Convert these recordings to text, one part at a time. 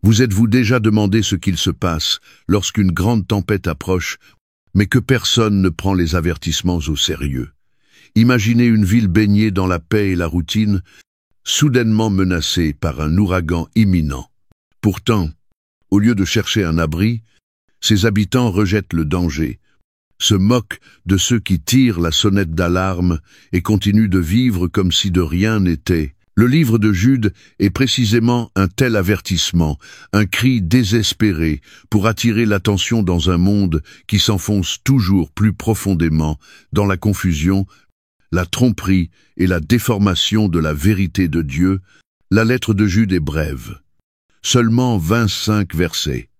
Vous êtes-vous déjà demandé ce qu'il se passe lorsqu'une grande tempête approche, mais que personne ne prend les avertissements au sérieux? Imaginez une ville baignée dans la paix et la routine, soudainement menacée par un ouragan imminent. Pourtant, au lieu de chercher un abri, ses habitants rejettent le danger, se moquent de ceux qui tirent la sonnette d'alarme et continuent de vivre comme si de rien n'était. Le livre de Jude est précisément un tel avertissement, un cri désespéré pour attirer l'attention dans un monde qui s'enfonce toujours plus profondément dans la confusion, la tromperie et la déformation de la vérité de Dieu. La lettre de Jude est brève, seulement 25 versets.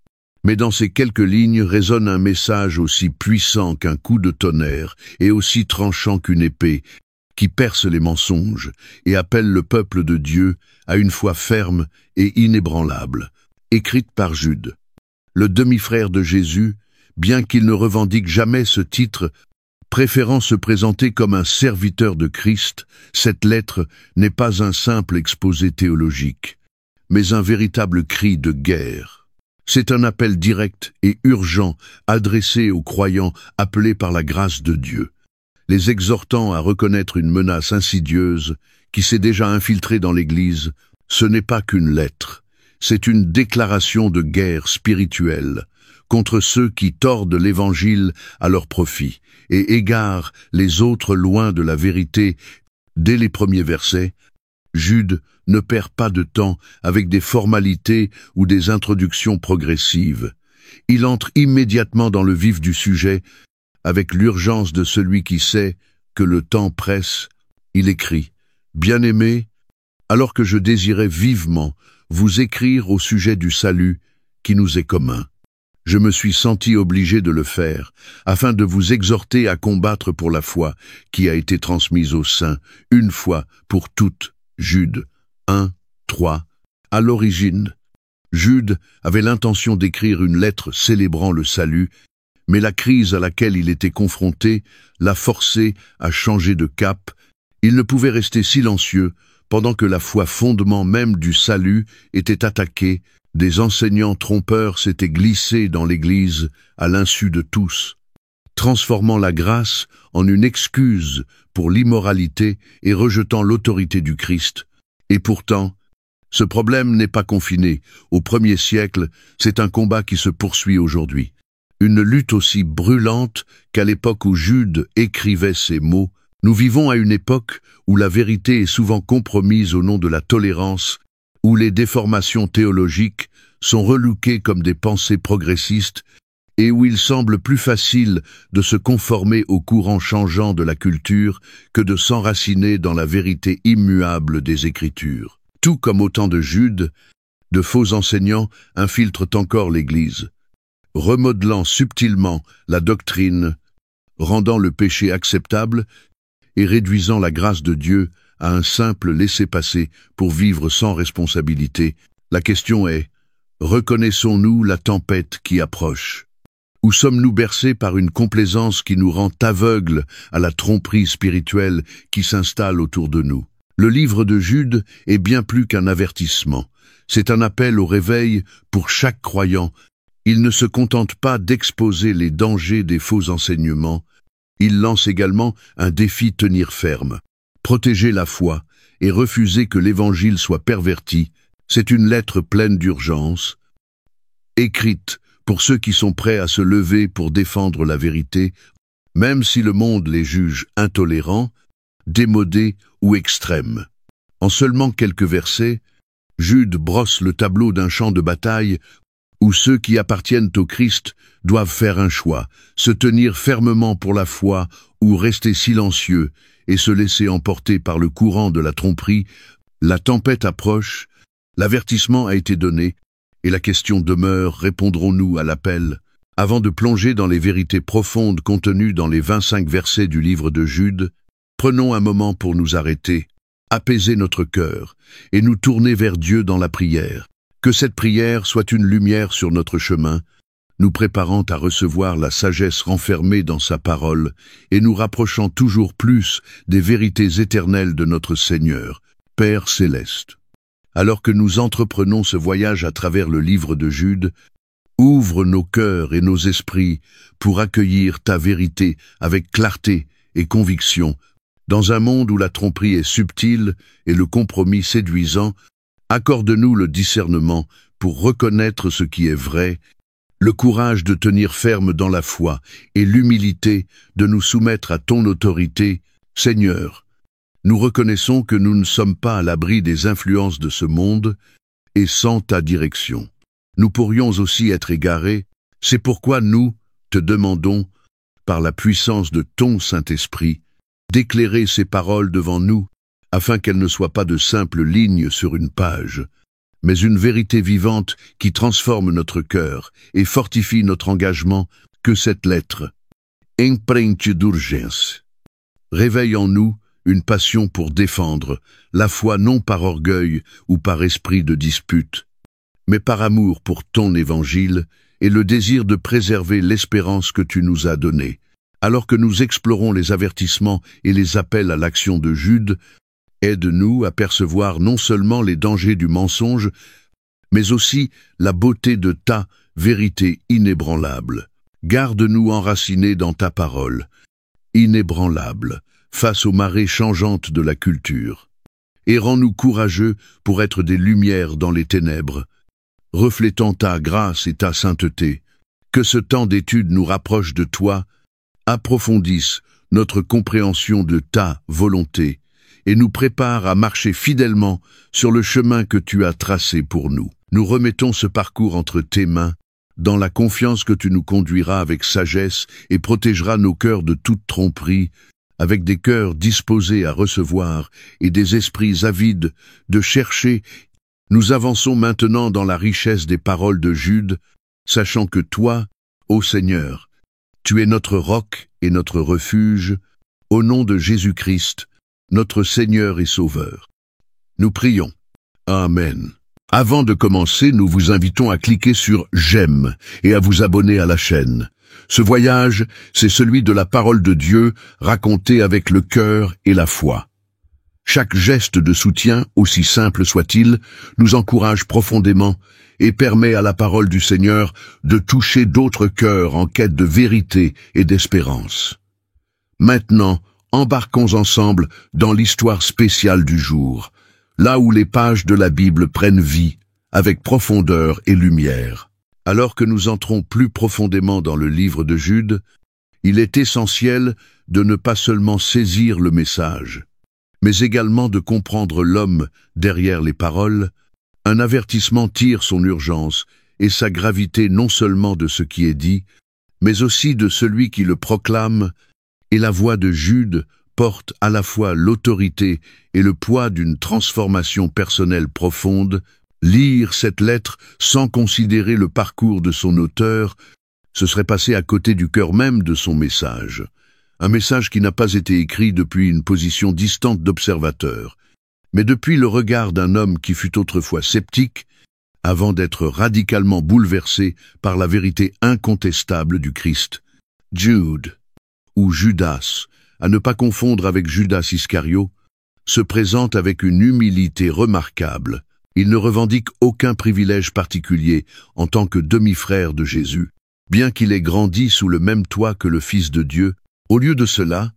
Mais dans ces quelques lignes résonne un message aussi puissant qu'un coup de tonnerre et aussi tranchant qu'une épée, qui perce les mensonges et appelle le peuple de Dieu à une foi ferme et inébranlable. Écrite par Jude, le demi-frère de Jésus, bien qu'il ne revendique jamais ce titre, préférant se présenter comme un serviteur de Christ, cette lettre n'est pas un simple exposé théologique, mais un véritable cri de guerre. C'est un appel direct et urgent adressé aux croyants appelés par la grâce de Dieu, les exhortant à reconnaître une menace insidieuse qui s'est déjà infiltrée dans l'Église. Ce n'est pas qu'une lettre, c'est une déclaration de guerre spirituelle contre ceux qui tordent l'Évangile à leur profit et égarent les autres loin de la vérité. Dès les premiers versets, Jude ne perd pas de temps avec des formalités ou des introductions progressives. Il entre immédiatement dans le vif du sujet, avec l'urgence de celui qui sait que le temps presse. Il écrit « Bien-aimés, alors que je désirais vivement vous écrire au sujet du salut qui nous est commun, je me suis senti obligé de le faire, afin de vous exhorter à combattre pour la foi qui a été transmise aux saints, une fois pour toutes. » Jude 1, 3. À l'origine, Jude avait l'intention d'écrire une lettre célébrant le salut, mais la crise à laquelle il était confronté l'a forcé à changer de cap. Il ne pouvait rester silencieux pendant que la foi, fondement même du salut, était attaquée. Des enseignants trompeurs s'étaient glissés dans l'Église à l'insu de tous, transformant la grâce en une excuse pour l'immoralité et rejetant l'autorité du Christ. Et pourtant, ce problème n'est pas confiné au 1er siècle, c'est un combat qui se poursuit aujourd'hui. Une lutte aussi brûlante qu'à l'époque où Jude écrivait ces mots. Nous vivons à une époque où la vérité est souvent compromise au nom de la tolérance, où les déformations théologiques sont relookées comme des pensées progressistes, et où il semble plus facile de se conformer aux courants changeants de la culture que de s'enraciner dans la vérité immuable des Écritures. Tout comme au temps de Jude, de faux enseignants infiltrent encore l'Église, remodelant subtilement la doctrine, rendant le péché acceptable et réduisant la grâce de Dieu à un simple laissez-passer pour vivre sans responsabilité. La question est, reconnaissons-nous la tempête qui approche ? Ou sommes-nous bercés par une complaisance qui nous rend aveugles à la tromperie spirituelle qui s'installe autour de nous? Le livre de Jude est bien plus qu'un avertissement. C'est un appel au réveil pour chaque croyant. Il ne se contente pas d'exposer les dangers des faux enseignements. Il lance également un défi: tenir ferme, protéger la foi et refuser que l'Évangile soit perverti. C'est une lettre pleine d'urgence, écrite pour ceux qui sont prêts à se lever pour défendre la vérité, même si le monde les juge intolérants, démodés ou extrêmes. En seulement quelques versets, Jude brosse le tableau d'un champ de bataille où ceux qui appartiennent au Christ doivent faire un choix, se tenir fermement pour la foi ou rester silencieux et se laisser emporter par le courant de la tromperie. La tempête approche, l'avertissement a été donné, et la question demeure: répondrons-nous à l'appel? Avant de plonger dans les vérités profondes contenues dans les 25 versets du livre de Jude, prenons un moment pour nous arrêter, apaiser notre cœur et nous tourner vers Dieu dans la prière. Que cette prière soit une lumière sur notre chemin, nous préparant à recevoir la sagesse renfermée dans sa parole et nous rapprochant toujours plus des vérités éternelles de notre Seigneur, Père céleste. Alors que nous entreprenons ce voyage à travers le livre de Jude, ouvre nos cœurs et nos esprits pour accueillir ta vérité avec clarté et conviction. Dans un monde où la tromperie est subtile et le compromis séduisant, accorde-nous le discernement pour reconnaître ce qui est vrai, le courage de tenir ferme dans la foi et l'humilité de nous soumettre à ton autorité. Seigneur, nous reconnaissons que nous ne sommes pas à l'abri des influences de ce monde et sans ta direction. Nous pourrions aussi être égarés, c'est pourquoi nous te demandons, par la puissance de ton Saint-Esprit, d'éclairer ces paroles devant nous, afin qu'elles ne soient pas de simples lignes sur une page, mais une vérité vivante qui transforme notre cœur et fortifie notre engagement. Que cette lettre, empreinte d'urgence, réveille en nous une passion pour défendre la foi non par orgueil ou par esprit de dispute, mais par amour pour ton évangile et le désir de préserver l'espérance que tu nous as donnée. Alors que nous explorons les avertissements et les appels à l'action de Jude, aide-nous à percevoir non seulement les dangers du mensonge, mais aussi la beauté de ta vérité inébranlable. Garde-nous enracinés dans ta parole, inébranlable, face aux marées changeantes de la culture. Et rends-nous courageux pour être des lumières dans les ténèbres, reflétant ta grâce et ta sainteté. Que ce temps d'étude nous rapproche de toi, approfondisse notre compréhension de ta volonté et nous prépare à marcher fidèlement sur le chemin que tu as tracé pour nous. Nous remettons ce parcours entre tes mains, dans la confiance que tu nous conduiras avec sagesse et protégeras nos cœurs de toute tromperie, avec des cœurs disposés à recevoir et des esprits avides de chercher. Nous avançons maintenant dans la richesse des paroles de Jude, sachant que toi, ô Seigneur, tu es notre roc et notre refuge, au nom de Jésus-Christ, notre Seigneur et Sauveur. Nous prions. Amen. Avant de commencer, nous vous invitons à cliquer sur « J'aime » et à vous abonner à la chaîne. Ce voyage, c'est celui de la parole de Dieu racontée avec le cœur et la foi. Chaque geste de soutien, aussi simple soit-il, nous encourage profondément et permet à la parole du Seigneur de toucher d'autres cœurs en quête de vérité et d'espérance. Maintenant, embarquons ensemble dans l'histoire spéciale du jour, là où les pages de la Bible prennent vie, avec profondeur et lumière. Alors que nous entrons plus profondément dans le livre de Jude, il est essentiel de ne pas seulement saisir le message, mais également de comprendre l'homme derrière les paroles. Un avertissement tire son urgence et sa gravité non seulement de ce qui est dit, mais aussi de celui qui le proclame, et la voix de Jude porte à la fois l'autorité et le poids d'une transformation personnelle profonde. Lire cette lettre sans considérer le parcours de son auteur, ce serait passer à côté du cœur même de son message. Un message qui n'a pas été écrit depuis une position distante d'observateur, mais depuis le regard d'un homme qui fut autrefois sceptique, avant d'être radicalement bouleversé par la vérité incontestable du Christ. Jude, ou Judas, à ne pas confondre avec Judas Iscario, se présente avec une humilité remarquable. Il ne revendique aucun privilège particulier en tant que demi-frère de Jésus, bien qu'il ait grandi sous le même toit que le Fils de Dieu. Au lieu de cela,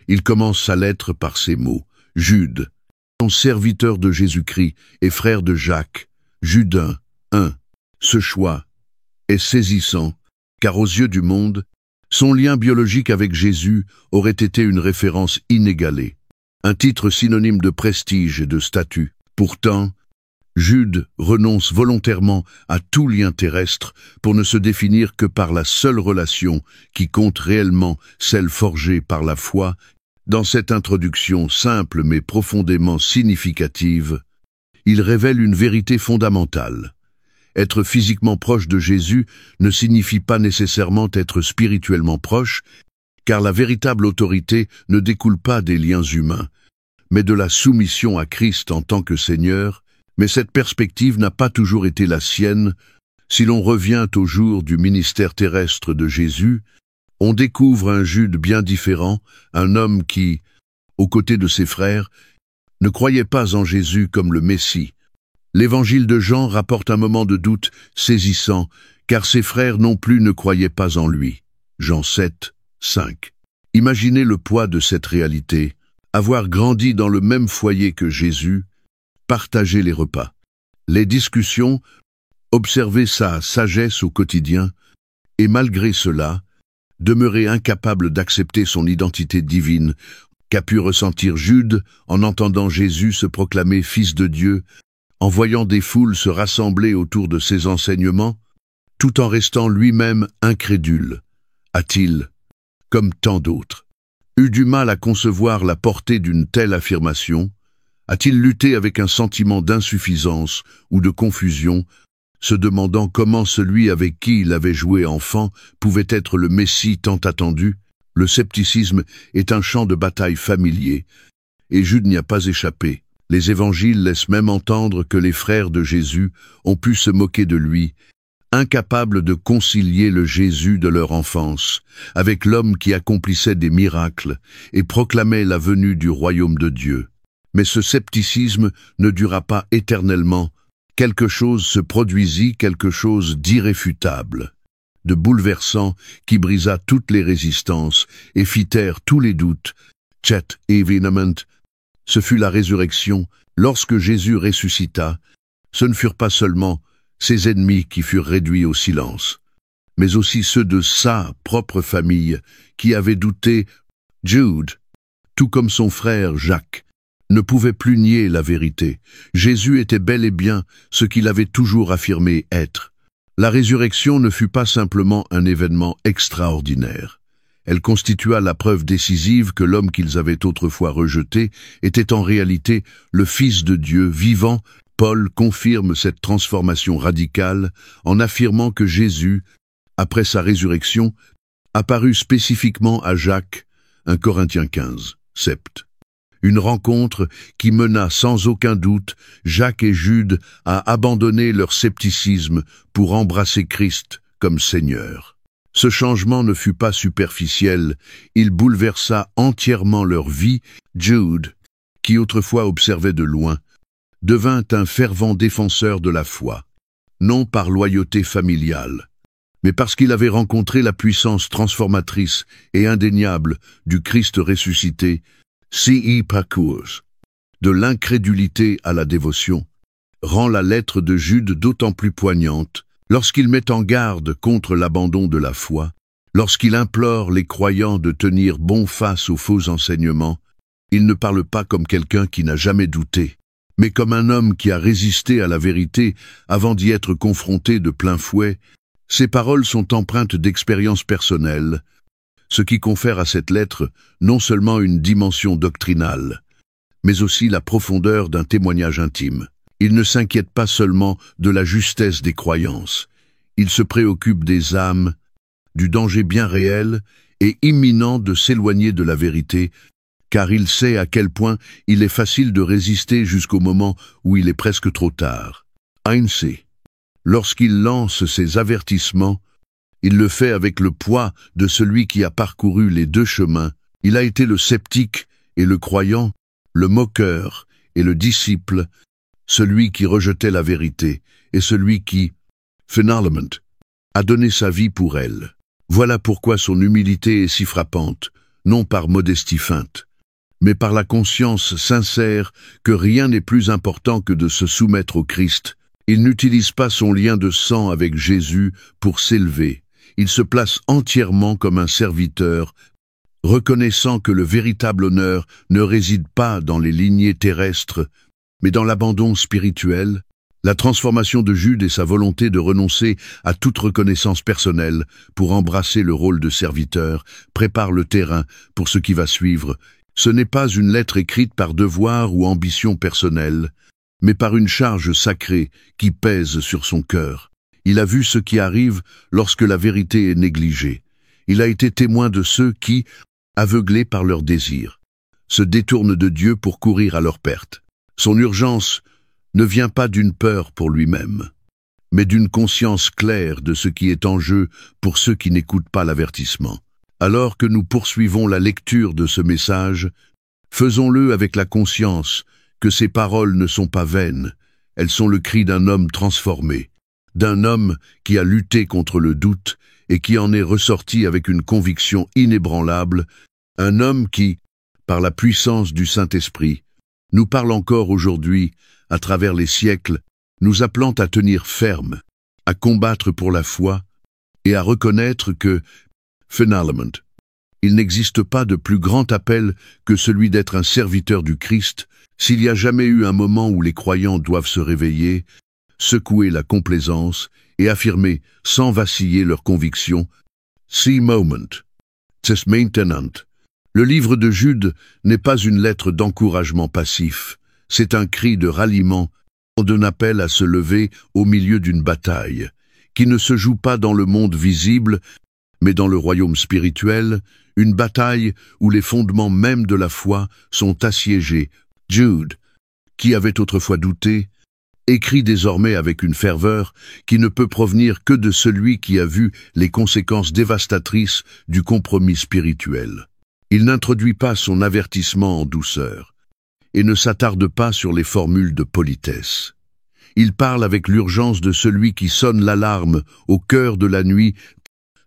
il commence sa lettre par ces mots. Jude, serviteur de Jésus-Christ et frère de Jacques, Jude 1. Ce choix est saisissant, car aux yeux du monde, son lien biologique avec Jésus aurait été une référence inégalée, un titre synonyme de prestige et de statut. Pourtant, Jude renonce volontairement à tout lien terrestre pour ne se définir que par la seule relation qui compte réellement, celle forgée par la foi. Dans cette introduction simple mais profondément significative, il révèle une vérité fondamentale. Être physiquement proche de Jésus ne signifie pas nécessairement être spirituellement proche, car la véritable autorité ne découle pas des liens humains, mais de la soumission à Christ en tant que Seigneur. Mais cette perspective n'a pas toujours été la sienne. Si l'on revient au jour du ministère terrestre de Jésus, on découvre un Jude bien différent, un homme qui, aux côtés de ses frères, ne croyait pas en Jésus comme le Messie. L'évangile de Jean rapporte un moment de doute saisissant, car ses frères non plus ne croyaient pas en lui. Jean 7, 5. Imaginez le poids de cette réalité, avoir grandi dans le même foyer que Jésus, partager les repas, les discussions, observer sa sagesse au quotidien, et malgré cela, demeurer incapable d'accepter son identité divine, qu'a pu ressentir Jude en entendant Jésus se proclamer Fils de Dieu, en voyant des foules se rassembler autour de ses enseignements, tout en restant lui-même incrédule. A-t-il, comme tant d'autres, eu du mal à concevoir la portée d'une telle affirmation? A-t-il lutté avec un sentiment d'insuffisance ou de confusion, se demandant comment celui avec qui il avait joué enfant pouvait être le Messie tant attendu? Le scepticisme est un champ de bataille familier, et Jude n'y a pas échappé. Les évangiles laissent même entendre que les frères de Jésus ont pu se moquer de lui, incapables de concilier le Jésus de leur enfance avec l'homme qui accomplissait des miracles et proclamait la venue du royaume de Dieu. Mais ce scepticisme ne dura pas éternellement. Quelque chose se produisit, quelque chose d'irréfutable, de bouleversant, qui brisa toutes les résistances et fit taire tous les doutes. Chet événement. Ce fut la résurrection. Lorsque Jésus ressuscita, ce ne furent pas seulement ses ennemis qui furent réduits au silence, mais aussi ceux de sa propre famille qui avaient douté. Jude, tout comme son frère Jacques, ne pouvait plus nier la vérité. Jésus était bel et bien ce qu'il avait toujours affirmé être. La résurrection ne fut pas simplement un événement extraordinaire. Elle constitua la preuve décisive que l'homme qu'ils avaient autrefois rejeté était en réalité le Fils de Dieu vivant. Paul confirme cette transformation radicale en affirmant que Jésus, après sa résurrection, apparut spécifiquement à Jacques, 1 Corinthiens 15, sept. Une rencontre qui mena sans aucun doute Jacques et Jude à abandonner leur scepticisme pour embrasser Christ comme Seigneur. Ce changement ne fut pas superficiel, il bouleversa entièrement leur vie. Jude, qui autrefois observait de loin, devint un fervent défenseur de la foi, non par loyauté familiale, mais parce qu'il avait rencontré la puissance transformatrice et indéniable du Christ ressuscité. C.E. Parcours, de l'incrédulité à la dévotion, rend la lettre de Jude d'autant plus poignante lorsqu'il met en garde contre l'abandon de la foi, lorsqu'il implore les croyants de tenir bon face aux faux enseignements. Il ne parle pas comme quelqu'un qui n'a jamais douté, mais comme un homme qui a résisté à la vérité avant d'y être confronté de plein fouet. Ses paroles sont empreintes d'expériences personnelles, ce qui confère à cette lettre non seulement une dimension doctrinale, mais aussi la profondeur d'un témoignage intime. Il ne s'inquiète pas seulement de la justesse des croyances, il se préoccupe des âmes, du danger bien réel et imminent de s'éloigner de la vérité, car il sait à quel point il est facile de résister jusqu'au moment où il est presque trop tard. Ainsi, lorsqu'il lance ses avertissements, il le fait avec le poids de celui qui a parcouru les deux chemins. Il a été le sceptique et le croyant, le moqueur et le disciple, celui qui rejetait la vérité et celui qui, finalement, a donné sa vie pour elle. Voilà pourquoi son humilité est si frappante, non par modestie feinte, mais par la conscience sincère que rien n'est plus important que de se soumettre au Christ. Il n'utilise pas son lien de sang avec Jésus pour s'élever. Il se place entièrement comme un serviteur, reconnaissant que le véritable honneur ne réside pas dans les lignées terrestres, mais dans l'abandon spirituel. La transformation de Jude et sa volonté de renoncer à toute reconnaissance personnelle pour embrasser le rôle de serviteur préparent le terrain pour ce qui va suivre. Ce n'est pas une lettre écrite par devoir ou ambition personnelle, mais par une charge sacrée qui pèse sur son cœur. Il a vu ce qui arrive lorsque la vérité est négligée. Il a été témoin de ceux qui, aveuglés par leurs désirs, se détournent de Dieu pour courir à leur perte. Son urgence ne vient pas d'une peur pour lui-même, mais d'une conscience claire de ce qui est en jeu pour ceux qui n'écoutent pas l'avertissement. Alors que nous poursuivons la lecture de ce message, faisons-le avec la conscience que ces paroles ne sont pas vaines, elles sont le cri d'un homme transformé, d'un homme qui a lutté contre le doute et qui en est ressorti avec une conviction inébranlable, un homme qui, par la puissance du Saint-Esprit, nous parle encore aujourd'hui, à travers les siècles, nous appelant à tenir ferme, à combattre pour la foi et à reconnaître que, finalement, il n'existe pas de plus grand appel que celui d'être un serviteur du Christ. S'il y a jamais eu un moment où les croyants doivent se réveiller, secouer la complaisance et affirmer sans vaciller leurs convictions, "See moment, c'est maintenant." Le livre de Jude n'est pas une lettre d'encouragement passif, c'est un cri de ralliement, d'un appel à se lever au milieu d'une bataille, qui ne se joue pas dans le monde visible, mais dans le royaume spirituel, une bataille où les fondements même de la foi sont assiégés. Jude, qui avait autrefois douté, écrit désormais avec une ferveur qui ne peut provenir que de celui qui a vu les conséquences dévastatrices du compromis spirituel. Il n'introduit pas son avertissement en douceur et ne s'attarde pas sur les formules de politesse. Il parle avec l'urgence de celui qui sonne l'alarme au cœur de la nuit,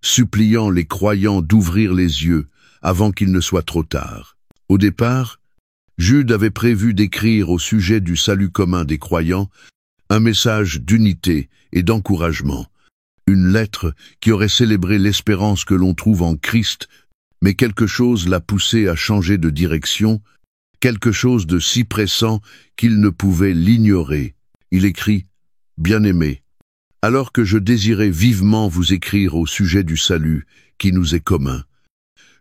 suppliant les croyants d'ouvrir les yeux avant qu'il ne soit trop tard. Au départ, Jude avait prévu d'écrire au sujet du salut commun des croyants un message d'unité et d'encouragement, une lettre qui aurait célébré l'espérance que l'on trouve en Christ, mais quelque chose l'a poussé à changer de direction, quelque chose de si pressant qu'il ne pouvait l'ignorer. Il écrit « Bien-aimés, alors que je désirais vivement vous écrire au sujet du salut qui nous est commun,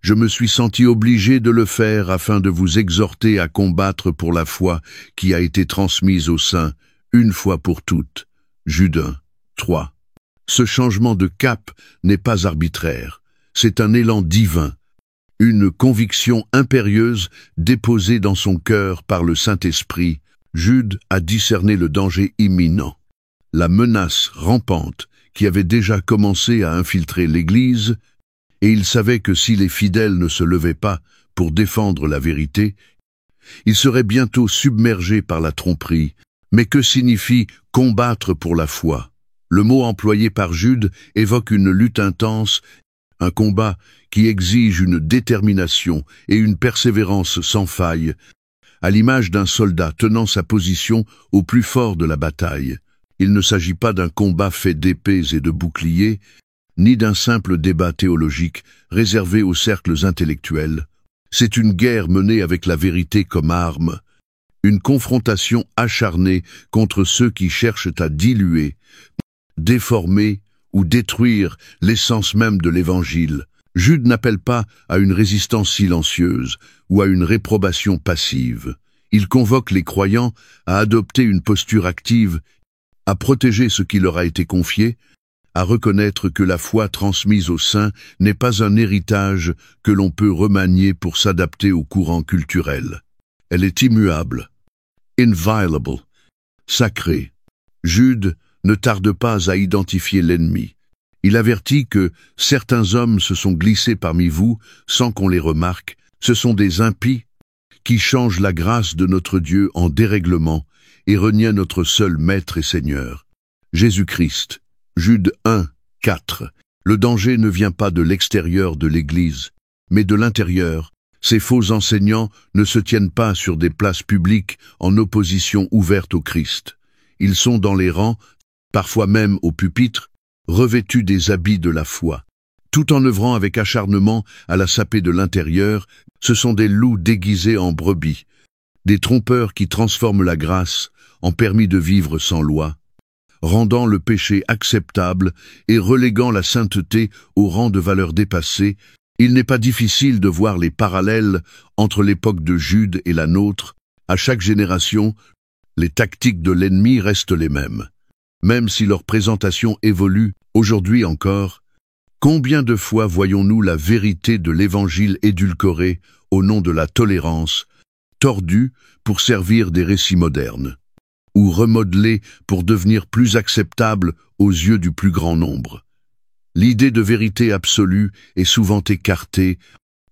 je me suis senti obligé de le faire afin de vous exhorter à combattre pour la foi qui a été transmise aux saints une fois pour toutes. » Jude 1, 3. Ce changement de cap n'est pas arbitraire, c'est un élan divin, une conviction impérieuse déposée dans son cœur par le Saint-Esprit. Jude a discerné le danger imminent, la menace rampante qui avait déjà commencé à infiltrer l'Église, et il savait que si les fidèles ne se levaient pas pour défendre la vérité, ils seraient bientôt submergés par la tromperie. Mais que signifie « combattre pour la foi » ? Le mot employé par Jude évoque une lutte intense, un combat qui exige une détermination et une persévérance sans faille, à l'image d'un soldat tenant sa position au plus fort de la bataille. Il ne s'agit pas d'un combat fait d'épées et de boucliers, ni d'un simple débat théologique réservé aux cercles intellectuels. C'est une guerre menée avec la vérité comme arme, une confrontation acharnée contre ceux qui cherchent à diluer, déformer ou détruire l'essence même de l'Évangile. Jude n'appelle pas à une résistance silencieuse ou à une réprobation passive. Il convoque les croyants à adopter une posture active, à protéger ce qui leur a été confié, à reconnaître que la foi transmise aux saints n'est pas un héritage que l'on peut remanier pour s'adapter aux courants culturels. Elle est immuable, inviolable, sacrée. Jude ne tarde pas à identifier l'ennemi. Il avertit que certains hommes se sont glissés parmi vous sans qu'on les remarque. Ce sont des impies qui changent la grâce de notre Dieu en dérèglement et renient notre seul Maître et Seigneur, Jésus-Christ. Jude 1, 4. Le danger ne vient pas de l'extérieur de l'Église, mais de l'intérieur. Ces faux enseignants ne se tiennent pas sur des places publiques en opposition ouverte au Christ. Ils sont dans les rangs, parfois même au pupitre, revêtus des habits de la foi. Tout en œuvrant avec acharnement à la saper de l'intérieur, ce sont des loups déguisés en brebis, des trompeurs qui transforment la grâce en permis de vivre sans loi, rendant le péché acceptable et reléguant la sainteté au rang de valeur dépassée. Il n'est pas difficile de voir les parallèles entre l'époque de Jude et la nôtre. À chaque génération, les tactiques de l'ennemi restent les mêmes. Même si leur présentation évolue aujourd'hui encore, combien de fois voyons-nous la vérité de l'Évangile édulcorée au nom de la tolérance, tordue pour servir des récits modernes, ou remodelée pour devenir plus acceptable aux yeux du plus grand nombre? L'idée de vérité absolue est souvent écartée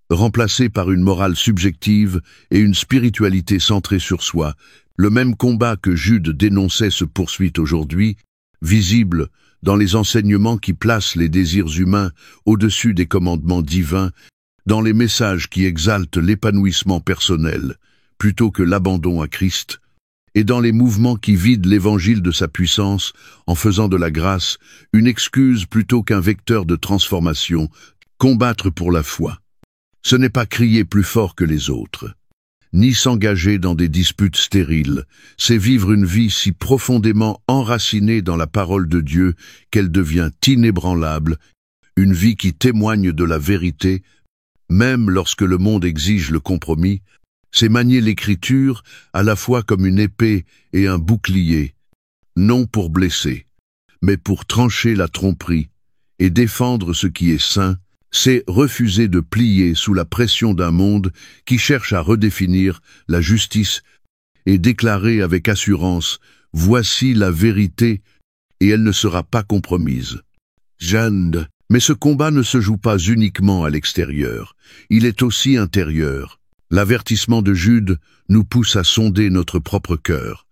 remplacé par une morale subjective et une spiritualité centrée sur soi. Le même combat que Jude dénonçait se poursuit aujourd'hui, visible dans les enseignements qui placent les désirs humains au-dessus des commandements divins, dans les messages qui exaltent l'épanouissement personnel plutôt que l'abandon à Christ, et dans les mouvements qui vident l'Évangile de sa puissance en faisant de la grâce une excuse plutôt qu'un vecteur de transformation. Combattre pour la foi, ce n'est pas crier plus fort que les autres, ni s'engager dans des disputes stériles, c'est vivre une vie si profondément enracinée dans la parole de Dieu qu'elle devient inébranlable, une vie qui témoigne de la vérité, même lorsque le monde exige le compromis. C'est manier l'Écriture à la fois comme une épée et un bouclier, non pour blesser, mais pour trancher la tromperie et défendre ce qui est saint. C'est refuser de plier sous la pression d'un monde qui cherche à redéfinir la justice et déclarer avec assurance « Voici la vérité et elle ne sera pas compromise ». Jeanne, mais ce combat ne se joue pas uniquement à l'extérieur, il est aussi intérieur. L'avertissement de Jude nous pousse à sonder notre propre cœur.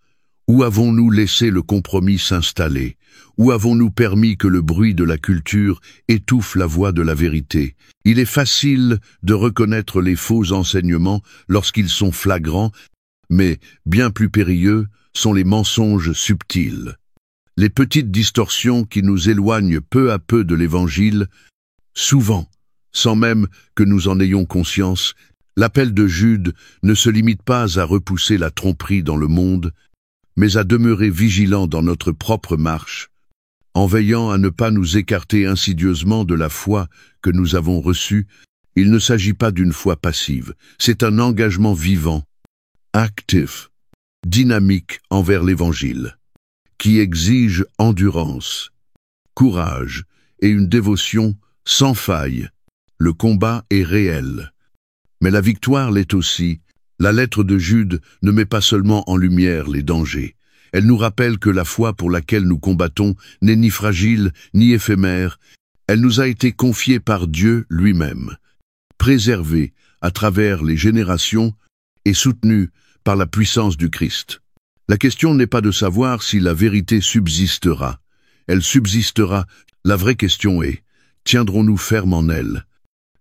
Où avons-nous laissé le compromis s'installer? Où avons-nous permis que le bruit de la culture étouffe la voix de la vérité? Il est facile de reconnaître les faux enseignements lorsqu'ils sont flagrants, mais bien plus périlleux sont les mensonges subtils. Les petites distorsions qui nous éloignent peu à peu de l'Évangile, souvent, sans même que nous en ayons conscience. L'appel de Jude ne se limite pas à repousser la tromperie dans le monde, mais à demeurer vigilants dans notre propre marche, en veillant à ne pas nous écarter insidieusement de la foi que nous avons reçue. Il ne s'agit pas d'une foi passive, c'est un engagement vivant, actif, dynamique envers l'Évangile, qui exige endurance, courage et une dévotion sans faille. Le combat est réel, mais la victoire l'est aussi. La lettre de Jude ne met pas seulement en lumière les dangers. Elle nous rappelle que la foi pour laquelle nous combattons n'est ni fragile ni éphémère. Elle nous a été confiée par Dieu lui-même, préservée à travers les générations et soutenue par la puissance du Christ. La question n'est pas de savoir si la vérité subsistera. Elle subsistera. La vraie question est, tiendrons-nous ferme en elle?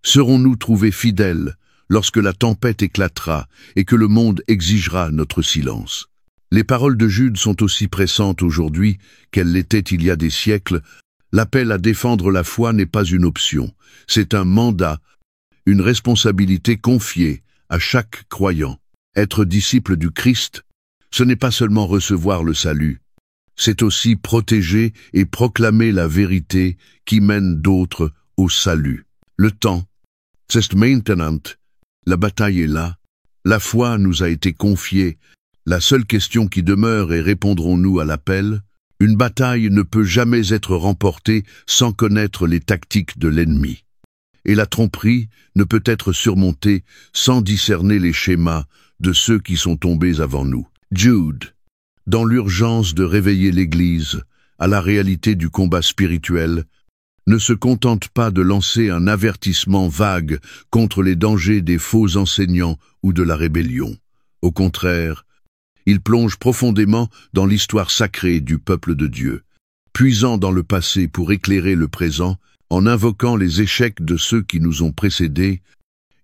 Serons-nous trouvés fidèles lorsque la tempête éclatera et que le monde exigera notre silence? Les paroles de Jude sont aussi pressantes aujourd'hui qu'elles l'étaient il y a des siècles. L'appel à défendre la foi n'est pas une option, c'est un mandat, une responsabilité confiée à chaque croyant. Être disciple du Christ, ce n'est pas seulement recevoir le salut, c'est aussi protéger et proclamer la vérité qui mène d'autres au salut. Le temps, c'est maintenant. La bataille est là, la foi nous a été confiée. La seule question qui demeure est répondrons-nous à l'appel? Une bataille ne peut jamais être remportée sans connaître les tactiques de l'ennemi. Et la tromperie ne peut être surmontée sans discerner les schémas de ceux qui sont tombés avant nous. Jude, dans l'urgence de réveiller l'Église à la réalité du combat spirituel, ne se contente pas de lancer un avertissement vague contre les dangers des faux enseignants ou de la rébellion. Au contraire, il plonge profondément dans l'histoire sacrée du peuple de Dieu, puisant dans le passé pour éclairer le présent, en invoquant les échecs de ceux qui nous ont précédés.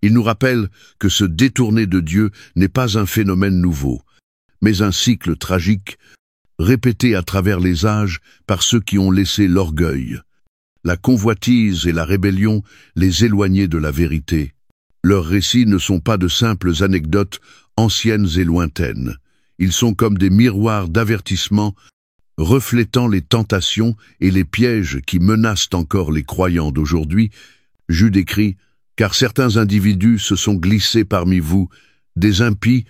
Il nous rappelle que se détourner de Dieu n'est pas un phénomène nouveau, mais un cycle tragique, répété à travers les âges par ceux qui ont laissé l'orgueil, la convoitise et la rébellion les éloigner de la vérité. Leurs récits ne sont pas de simples anecdotes anciennes et lointaines. Ils sont comme des miroirs d'avertissement reflétant les tentations et les pièges qui menacent encore les croyants d'aujourd'hui. Jude écrit « Car certains individus se sont glissés parmi vous, des impies,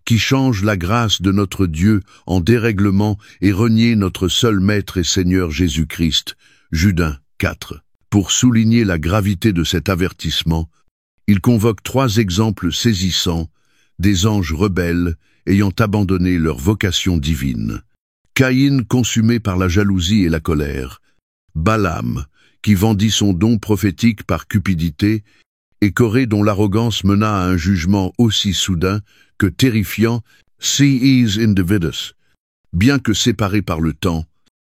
qui changent la grâce de notre Dieu en dérèglement et renient notre seul Maître et Seigneur Jésus-Christ. » Jude 1, 4. Pour souligner la gravité de cet avertissement, il convoque 3 exemples saisissants des anges rebelles ayant abandonné leur vocation divine. Caïn consumé par la jalousie et la colère, Balaam qui vendit son don prophétique par cupidité, et Corée dont l'arrogance mena à un jugement aussi soudain que terrifiant, ces individus, bien que séparés par le temps,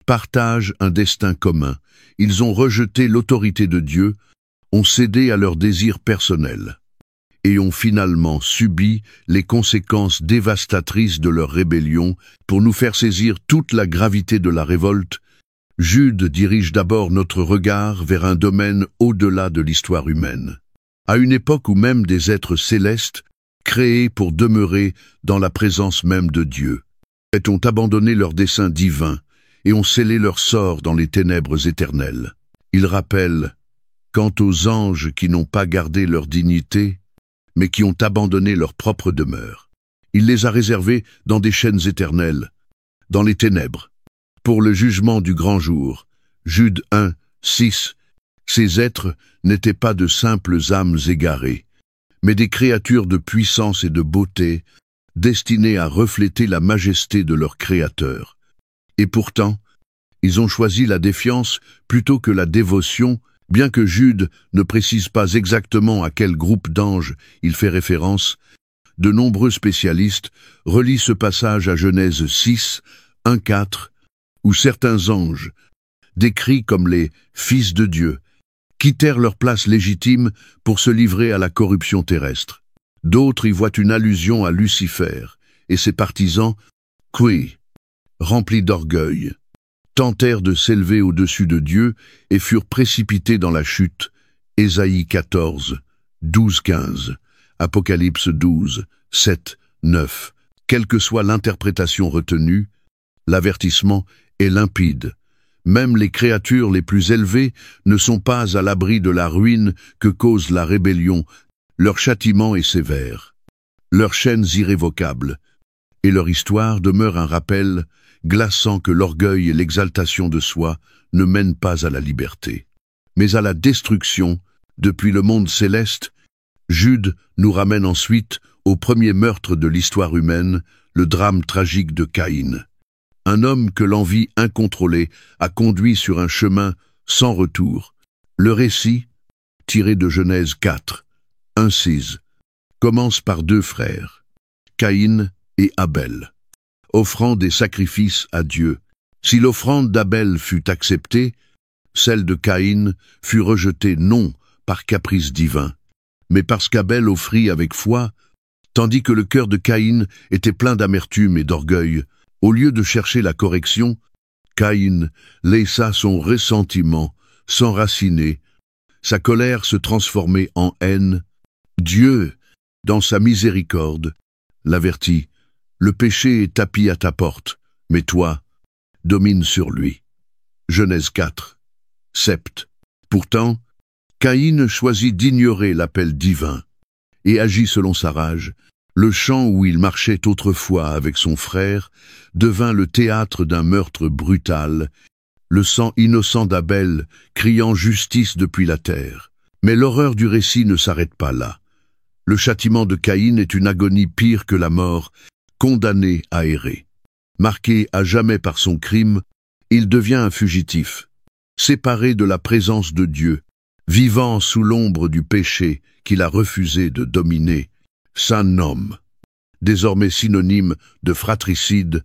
partagent un destin commun. Ils ont rejeté l'autorité de Dieu, ont cédé à leurs désirs personnels, et ont finalement subi les conséquences dévastatrices de leur rébellion. Pour nous faire saisir toute la gravité de la révolte, Jude dirige d'abord notre regard vers un domaine au-delà de l'histoire humaine, à une époque où même des êtres célestes, créés pour demeurer dans la présence même de Dieu, ont abandonné leur dessein divin et ont scellé leur sort dans les ténèbres éternelles. Il rappelle, quant aux anges qui n'ont pas gardé leur dignité, mais qui ont abandonné leur propre demeure, il les a réservés dans des chaînes éternelles, dans les ténèbres, pour le jugement du grand jour. Jude 1, 6. Ces êtres n'étaient pas de simples âmes égarées, mais des créatures de puissance et de beauté, destinées à refléter la majesté de leur Créateur. Et pourtant, ils ont choisi la défiance plutôt que la dévotion, bien que Jude ne précise pas exactement à quel groupe d'anges il fait référence. De nombreux spécialistes relient ce passage à Genèse 6, 1, 4, où certains anges, décrits comme les « fils de Dieu », quittèrent leur place légitime pour se livrer à la corruption terrestre. D'autres y voient une allusion à Lucifer et ses partisans, qui, remplis d'orgueil, tentèrent de s'élever au-dessus de Dieu et furent précipités dans la chute. Ésaïe 14, 12, 15, Apocalypse 12, 7, 9. Quelle que soit l'interprétation retenue, l'avertissement est limpide. Même les créatures les plus élevées ne sont pas à l'abri de la ruine que cause la rébellion. Leur châtiment est sévère, leurs chaînes irrévocables, et leur histoire demeure un rappel glaçant que l'orgueil et l'exaltation de soi ne mènent pas à la liberté, mais à la destruction. Depuis le monde céleste, Jude nous ramène ensuite au premier meurtre de l'histoire humaine, le drame tragique de Caïn. Un homme que l'envie incontrôlée a conduit sur un chemin sans retour. Le récit, tiré de Genèse 4, 1-6, commence par deux frères, Caïn et Abel, offrant des sacrifices à Dieu. Si l'offrande d'Abel fut acceptée, celle de Caïn fut rejetée non par caprice divin, mais parce qu'Abel offrit avec foi, tandis que le cœur de Caïn était plein d'amertume et d'orgueil. Au lieu de chercher la correction, Caïn laissa son ressentiment s'enraciner, sa colère se transformer en haine. Dieu, dans sa miséricorde, l'avertit, « Le péché est tapi à ta porte, mais toi, domine sur lui. » Genèse 4, sept. Pourtant, Caïn choisit d'ignorer l'appel divin et agit selon sa rage. Le champ où il marchait autrefois avec son frère devint le théâtre d'un meurtre brutal, le sang innocent d'Abel criant justice depuis la terre. Mais l'horreur du récit ne s'arrête pas là. Le châtiment de Caïn est une agonie pire que la mort, condamné à errer. Marqué à jamais par son crime, il devient un fugitif, séparé de la présence de Dieu, vivant sous l'ombre du péché qu'il a refusé de dominer. Son homme, désormais synonyme de fratricide,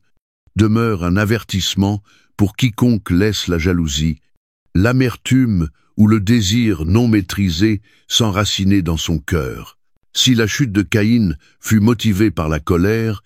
demeure un avertissement pour quiconque laisse la jalousie, l'amertume ou le désir non maîtrisé s'enraciner dans son cœur. Si la chute de Caïn fut motivée par la colère,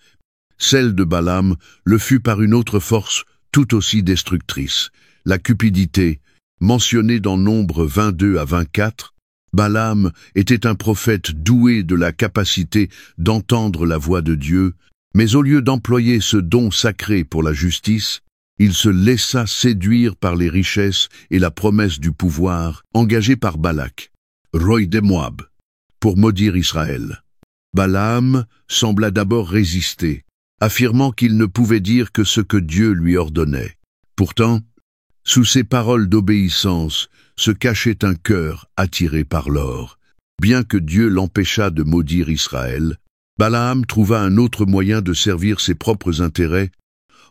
celle de Balaam le fut par une autre force tout aussi destructrice, la cupidité, mentionnée dans Nombre 22 à 24. Balaam était un prophète doué de la capacité d'entendre la voix de Dieu, mais au lieu d'employer ce don sacré pour la justice, il se laissa séduire par les richesses et la promesse du pouvoir engagée par Balak, roi des Moab, pour maudire Israël. Balaam sembla d'abord résister, affirmant qu'il ne pouvait dire que ce que Dieu lui ordonnait. Pourtant, sous ces paroles d'obéissance se cachait un cœur attiré par l'or. Bien que Dieu l'empêchât de maudire Israël, Balaam trouva un autre moyen de servir ses propres intérêts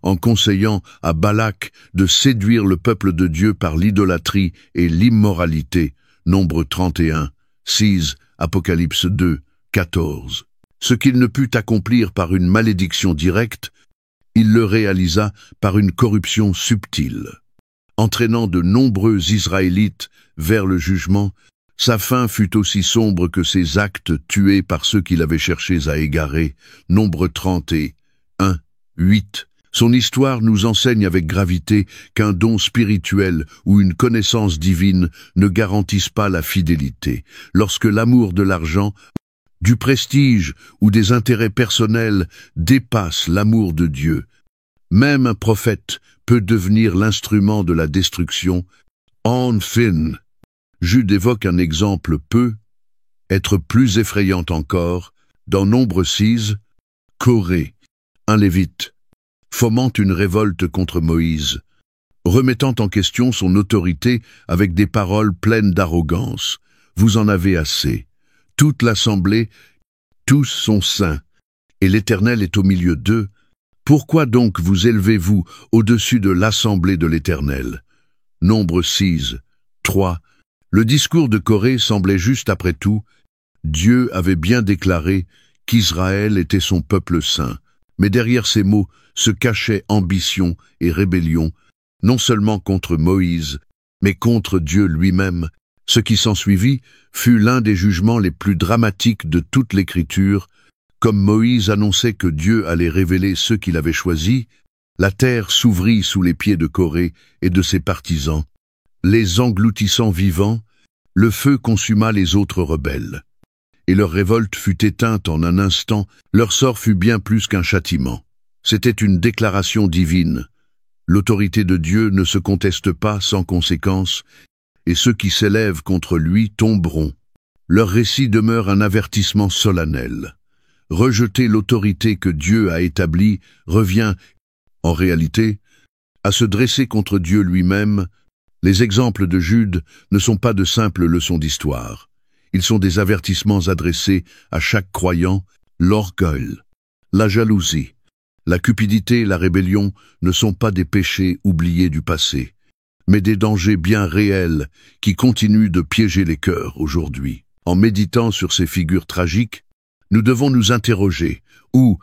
en conseillant à Balak de séduire le peuple de Dieu par l'idolâtrie et l'immoralité. Nombre 31, 6 Apocalypse 2, 14. Ce qu'il ne put accomplir par une malédiction directe, il le réalisa par une corruption subtile. Entraînant de nombreux Israélites vers le jugement, sa fin fut aussi sombre que ses actes tués par ceux qu'il avait cherchés à égarer, Nombre 31, 8. Son histoire nous enseigne avec gravité qu'un don spirituel ou une connaissance divine ne garantissent pas la fidélité. Lorsque l'amour de l'argent, du prestige ou des intérêts personnels dépasse l'amour de Dieu, même un prophète peut devenir l'instrument de la destruction. En fin, Jude évoque un exemple être plus effrayant encore, dans Nombre 6, Corée, un Lévite, fomente une révolte contre Moïse, remettant en question son autorité avec des paroles pleines d'arrogance. Vous en avez assez. Toute l'assemblée, tous sont saints, et l'Éternel est au milieu d'eux. Pourquoi donc vous élevez-vous au-dessus de l'assemblée de l'Éternel? Nombre 6, 3. Le discours de Corée semblait juste après tout. Dieu avait bien déclaré qu'Israël était son peuple saint. Mais derrière ces mots se cachait ambition et rébellion, non seulement contre Moïse, mais contre Dieu lui-même. Ce qui s'ensuivit fut l'un des jugements les plus dramatiques de toute l'Écriture. Comme Moïse annonçait que Dieu allait révéler ceux qu'il avait choisis, la terre s'ouvrit sous les pieds de Corée et de ses partisans. Les engloutissant vivants, le feu consuma les autres rebelles. Et leur révolte fut éteinte en un instant, leur sort fut bien plus qu'un châtiment. C'était une déclaration divine. L'autorité de Dieu ne se conteste pas sans conséquence, et ceux qui s'élèvent contre lui tomberont. Leur récit demeure un avertissement solennel. Rejeter l'autorité que Dieu a établie revient, en réalité, à se dresser contre Dieu lui-même. Les exemples de Jude ne sont pas de simples leçons d'histoire. Ils sont des avertissements adressés à chaque croyant. L'orgueil, la jalousie, la cupidité et la rébellion ne sont pas des péchés oubliés du passé, mais des dangers bien réels qui continuent de piéger les cœurs aujourd'hui. En méditant sur ces figures tragiques, nous devons nous interroger, où,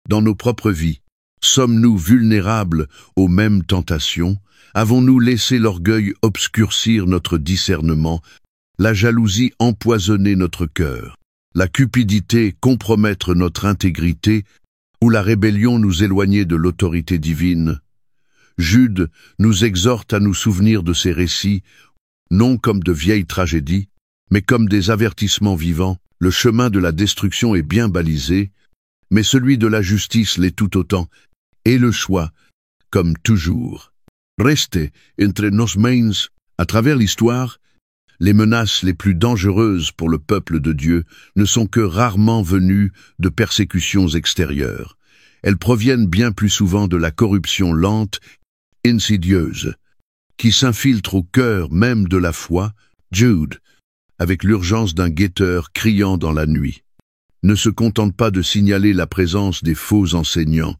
dans nos propres vies, sommes-nous vulnérables aux mêmes tentations? Avons-nous laissé l'orgueil obscurcir notre discernement, la jalousie empoisonner notre cœur, la cupidité compromettre notre intégrité, ou la rébellion nous éloigner de l'autorité divine? Jude nous exhorte à nous souvenir de ces récits, non comme de vieilles tragédies, mais comme des avertissements vivants. Le chemin de la destruction est bien balisé, mais celui de la justice l'est tout autant, et le choix, comme toujours. Restez entre nos mains. À travers l'histoire, les menaces les plus dangereuses pour le peuple de Dieu ne sont que rarement venues de persécutions extérieures. Elles proviennent bien plus souvent de la corruption lente, insidieuse, qui s'infiltre au cœur même de la foi. Jude, avec l'urgence d'un guetteur criant dans la nuit, ne se contente pas de signaler la présence des faux enseignants,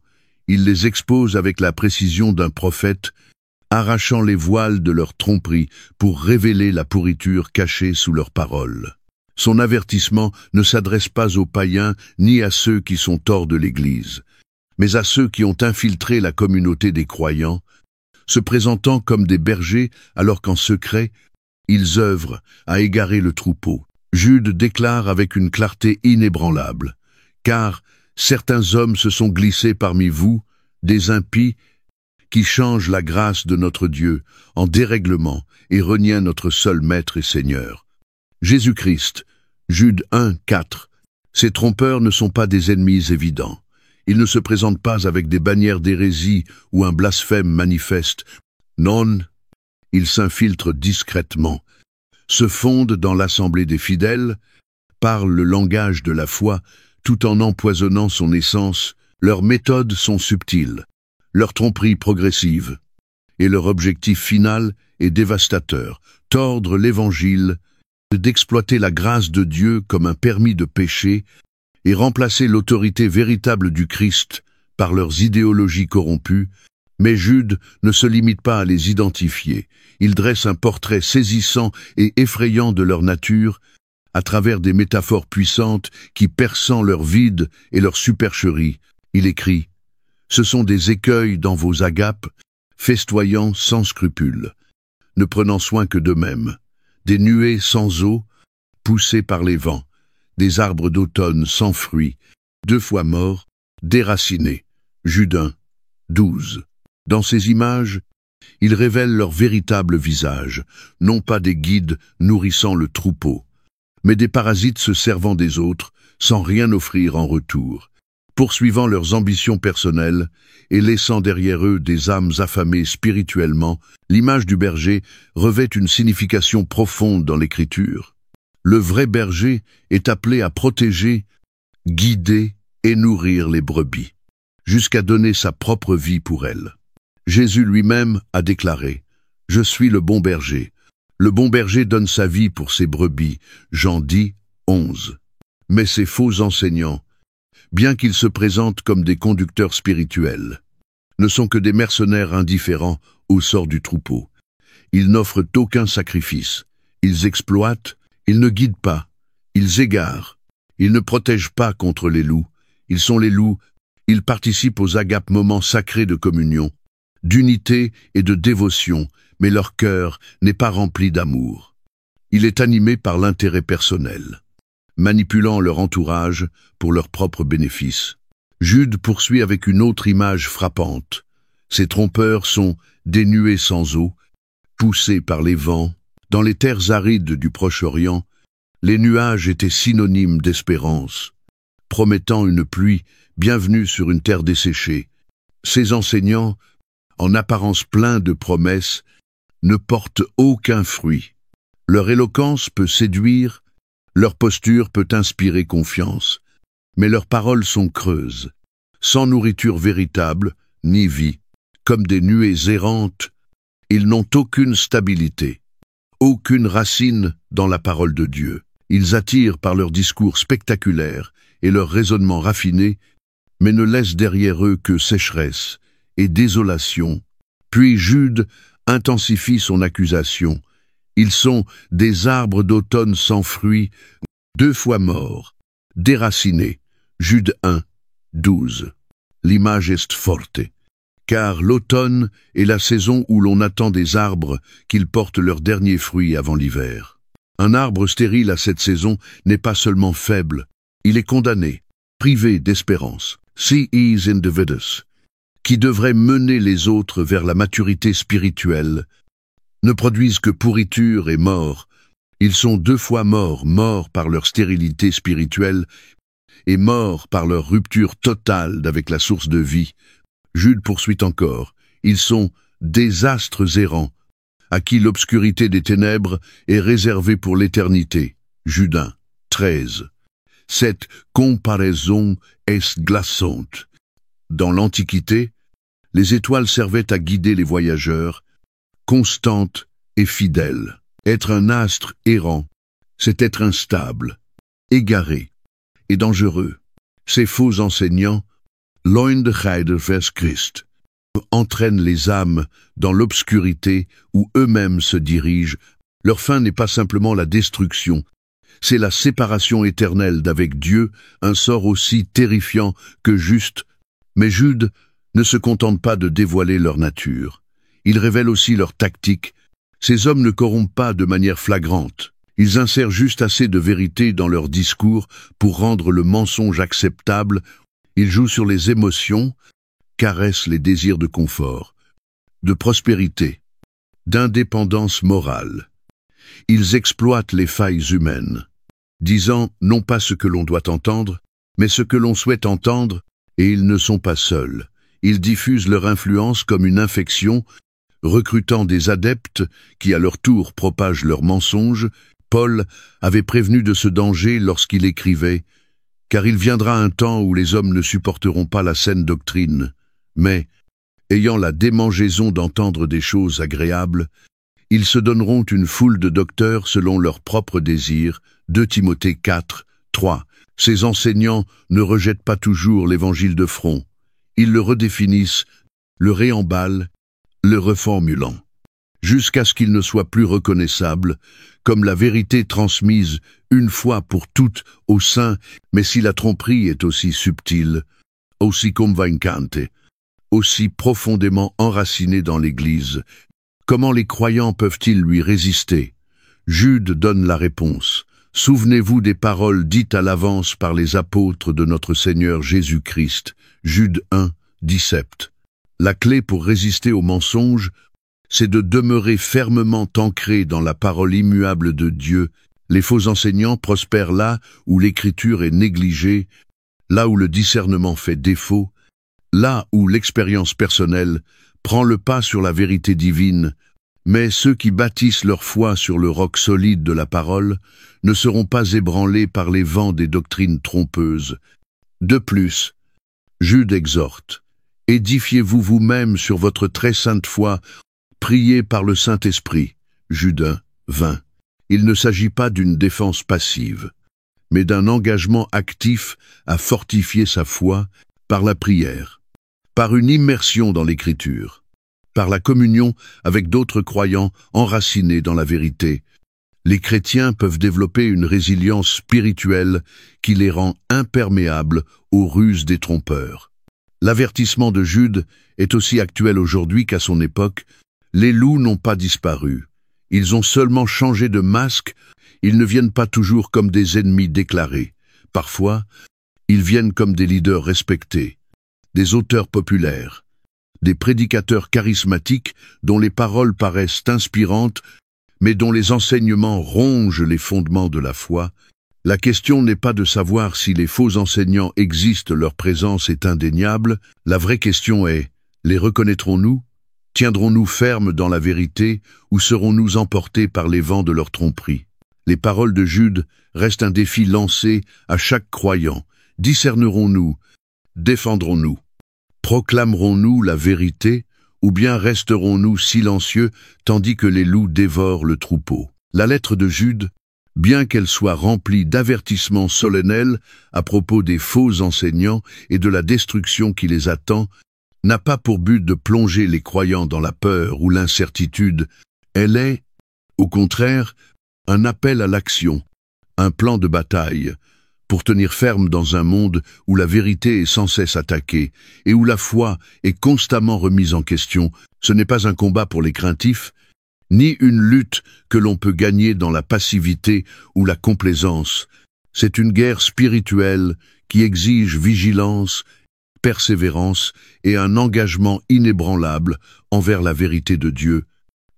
il les expose avec la précision d'un prophète, arrachant les voiles de leur tromperie pour révéler la pourriture cachée sous leurs paroles. Son avertissement ne s'adresse pas aux païens ni à ceux qui sont hors de l'Église, mais à ceux qui ont infiltré la communauté des croyants, se présentant comme des bergers alors qu'en secret, ils œuvrent à égarer le troupeau. Jude déclare avec une clarté inébranlable, « Car certains hommes se sont glissés parmi vous, des impies, qui changent la grâce de notre Dieu en dérèglement et renient notre seul Maître et Seigneur. » Jésus-Christ, Jude 1, 4. Ces trompeurs ne sont pas des ennemis évidents. Ils ne se présentent pas avec des bannières d'hérésie ou un blasphème manifeste. Non, ils s'infiltrent discrètement, se fondent dans l'assemblée des fidèles, parlent le langage de la foi tout en empoisonnant son essence. Leurs méthodes sont subtiles, leur tromperie progressive, et leur objectif final est dévastateur, tordre l'Évangile, d'exploiter la grâce de Dieu comme un permis de péché et remplacer l'autorité véritable du Christ par leurs idéologies corrompues. Mais Jude ne se limite pas à les identifier. Il dresse un portrait saisissant et effrayant de leur nature, à travers des métaphores puissantes qui perçant leur vide et leur supercherie. Il écrit « Ce sont des écueils dans vos agapes, festoyant sans scrupule, ne prenant soin que d'eux-mêmes, des nuées sans eau, poussées par les vents, des arbres d'automne sans fruits, 2 fois morts, déracinés. » Jude 1, 12. Dans ces images, ils révèlent leur véritable visage, non pas des guides nourrissant le troupeau, mais des parasites se servant des autres, sans rien offrir en retour, poursuivant leurs ambitions personnelles et laissant derrière eux des âmes affamées spirituellement. L'image du berger revêt une signification profonde dans l'Écriture. Le vrai berger est appelé à protéger, guider et nourrir les brebis, jusqu'à donner sa propre vie pour elles. Jésus lui-même a déclaré « Je suis le bon berger. Le bon berger donne sa vie pour ses brebis. » Jean 10, 11. Mais ces faux enseignants, bien qu'ils se présentent comme des conducteurs spirituels, ne sont que des mercenaires indifférents au sort du troupeau. Ils n'offrent aucun sacrifice. Ils exploitent, ils ne guident pas, ils égarent. Ils ne protègent pas contre les loups. Ils sont les loups. Ils participent aux agapes, moments sacrés de communion, d'unité et de dévotion, mais leur cœur n'est pas rempli d'amour. Il est animé par l'intérêt personnel, manipulant leur entourage pour leur propre bénéfice. Jude poursuit avec une autre image frappante. Ces trompeurs sont des nuées sans eau, poussés par les vents. Dans les terres arides du Proche-Orient, les nuages étaient synonymes d'espérance, promettant une pluie bienvenue sur une terre desséchée. Ces enseignants, en apparence pleins de promesses, ne portent aucun fruit. Leur éloquence peut séduire, leur posture peut inspirer confiance, mais leurs paroles sont creuses, sans nourriture véritable, ni vie. Comme des nuées errantes, ils n'ont aucune stabilité, aucune racine dans la parole de Dieu. Ils attirent par leur discours spectaculaire et leur raisonnement raffiné, mais ne laissent derrière eux que sécheresse et désolation. Puis Jude intensifie son accusation. Ils sont des arbres d'automne sans fruits, 2 fois morts, déracinés. Jude 1, 12. L'image est forte, car l'automne est la saison où l'on attend des arbres qu'ils portent leurs derniers fruits avant l'hiver. Un arbre stérile à cette saison n'est pas seulement faible, il est condamné, privé d'espérance. Ces individus, qui devraient mener les autres vers la maturité spirituelle, ne produisent que pourriture et mort. Ils sont 2 fois morts, morts par leur stérilité spirituelle et morts par leur rupture totale avec la source de vie. Jude poursuit encore. Ils sont des astres errants, à qui l'obscurité des ténèbres est réservée pour l'éternité. Jude 1, 13. Cette comparaison est glaçante. Dans l'Antiquité, les étoiles servaient à guider les voyageurs, constantes et fidèles. Être un astre errant, c'est être instable, égaré et dangereux. Ces faux enseignants, loin de Heider vers Christ, entraînent les âmes dans l'obscurité où eux-mêmes se dirigent. Leur fin n'est pas simplement la destruction, c'est la séparation éternelle d'avec Dieu, un sort aussi terrifiant que juste. Mais Jude ne se contente pas de dévoiler leur nature. Il révèle aussi leur tactique. Ces hommes ne corrompent pas de manière flagrante. Ils insèrent juste assez de vérité dans leur discours pour rendre le mensonge acceptable. Ils jouent sur les émotions, caressent les désirs de confort, de prospérité, d'indépendance morale. Ils exploitent les failles humaines, disant non pas ce que l'on doit entendre, mais ce que l'on souhaite entendre, et ils ne sont pas seuls. Ils diffusent leur influence comme une infection, recrutant des adeptes qui à leur tour propagent leurs mensonges. Paul avait prévenu de ce danger lorsqu'il écrivait « Car il viendra un temps où les hommes ne supporteront pas la saine doctrine, mais, ayant la démangeaison d'entendre des choses agréables, ils se donneront une foule de docteurs selon leurs propres désirs. » 2 Timothée 4, 3. Ces enseignants ne rejettent pas toujours l'évangile de front. Ils le redéfinissent, le réemballent, le reformulant. jusqu'à ce qu'il ne soit plus reconnaissable, comme la vérité transmise une fois pour toutes au sein, mais si la tromperie est aussi subtile, aussi convaincante, aussi profondément enracinée dans l'Église, comment les croyants peuvent-ils lui résister? Jude donne la réponse. Souvenez-vous des paroles dites à l'avance par les apôtres de notre Seigneur Jésus-Christ. Jude 1, 17. La clé pour résister aux mensonges, c'est de demeurer fermement ancré dans la parole immuable de Dieu. Les faux enseignants prospèrent là où l'écriture est négligée, là où le discernement fait défaut, là où l'expérience personnelle prend le pas sur la vérité divine, mais ceux qui bâtissent leur foi sur le roc solide de la parole ne seront pas ébranlés par les vents des doctrines trompeuses. De plus, Jude exhorte, « Édifiez-vous vous-même sur votre très sainte foi, priez par le Saint-Esprit. » Jude 1, 20. Il ne s'agit pas d'une défense passive, mais d'un engagement actif à fortifier sa foi par la prière, par une immersion dans l'Écriture, par la communion avec d'autres croyants enracinés dans la vérité. Les chrétiens peuvent développer une résilience spirituelle qui les rend imperméables aux ruses des trompeurs. L'avertissement de Jude est aussi actuel aujourd'hui qu'à son époque. Les loups n'ont pas disparu. Ils ont seulement changé de masque. Ils ne viennent pas toujours comme des ennemis déclarés. Parfois, ils viennent comme des leaders respectés, des auteurs populaires, des prédicateurs charismatiques dont les paroles paraissent inspirantes, mais dont les enseignements rongent les fondements de la foi. La question n'est pas de savoir si les faux enseignants existent, leur présence est indéniable. La vraie question est, les reconnaîtrons-nous? Tiendrons-nous fermes dans la vérité ou serons-nous emportés par les vents de leur tromperie? Les paroles de Jude restent un défi lancé à chaque croyant. Discernerons-nous? Défendrons-nous? Proclamerons-nous la vérité ou bien resterons-nous silencieux tandis que les loups dévorent le troupeau? La lettre de Jude, bien qu'elle soit remplie d'avertissements solennels à propos des faux enseignants et de la destruction qui les attend, n'a pas pour but de plonger les croyants dans la peur ou l'incertitude. Elle est, au contraire, un appel à l'action, un plan de bataille, pour tenir ferme dans un monde où la vérité est sans cesse attaquée et où la foi est constamment remise en question. Ce n'est pas un combat pour les craintifs, ni une lutte que l'on peut gagner dans la passivité ou la complaisance. C'est une guerre spirituelle qui exige vigilance, persévérance et un engagement inébranlable envers la vérité de Dieu.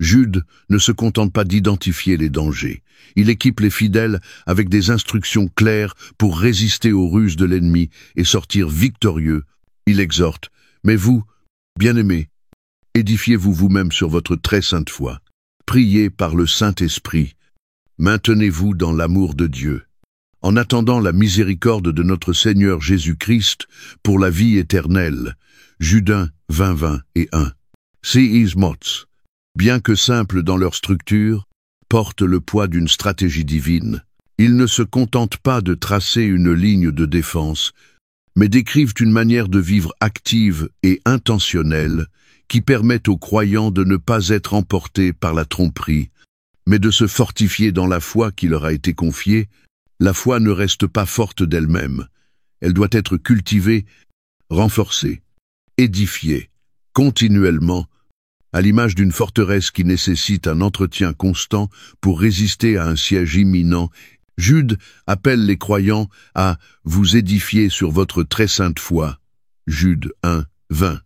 Jude ne se contente pas d'identifier les dangers. Il équipe les fidèles avec des instructions claires pour résister aux ruses de l'ennemi et sortir victorieux. Il exhorte, « Mais vous, bien-aimés, édifiez-vous vous-même sur votre très sainte foi. Priez par le Saint-Esprit. Maintenez-vous dans l'amour de Dieu. En attendant la miséricorde de notre Seigneur Jésus-Christ pour la vie éternelle. » Jude 1, 20, 20 et 1. Ces mots, bien que simples dans leur structure, portent le poids d'une stratégie divine. Ils ne se contentent pas de tracer une ligne de défense, mais décrivent une manière de vivre active et intentionnelle qui permet aux croyants de ne pas être emportés par la tromperie, mais de se fortifier dans la foi qui leur a été confiée. La foi ne reste pas forte d'elle-même. Elle doit être cultivée, renforcée, édifiée, continuellement, à l'image d'une forteresse qui nécessite un entretien constant pour résister à un siège imminent. Jude appelle les croyants à vous édifier sur votre très sainte foi. Jude 1, 20.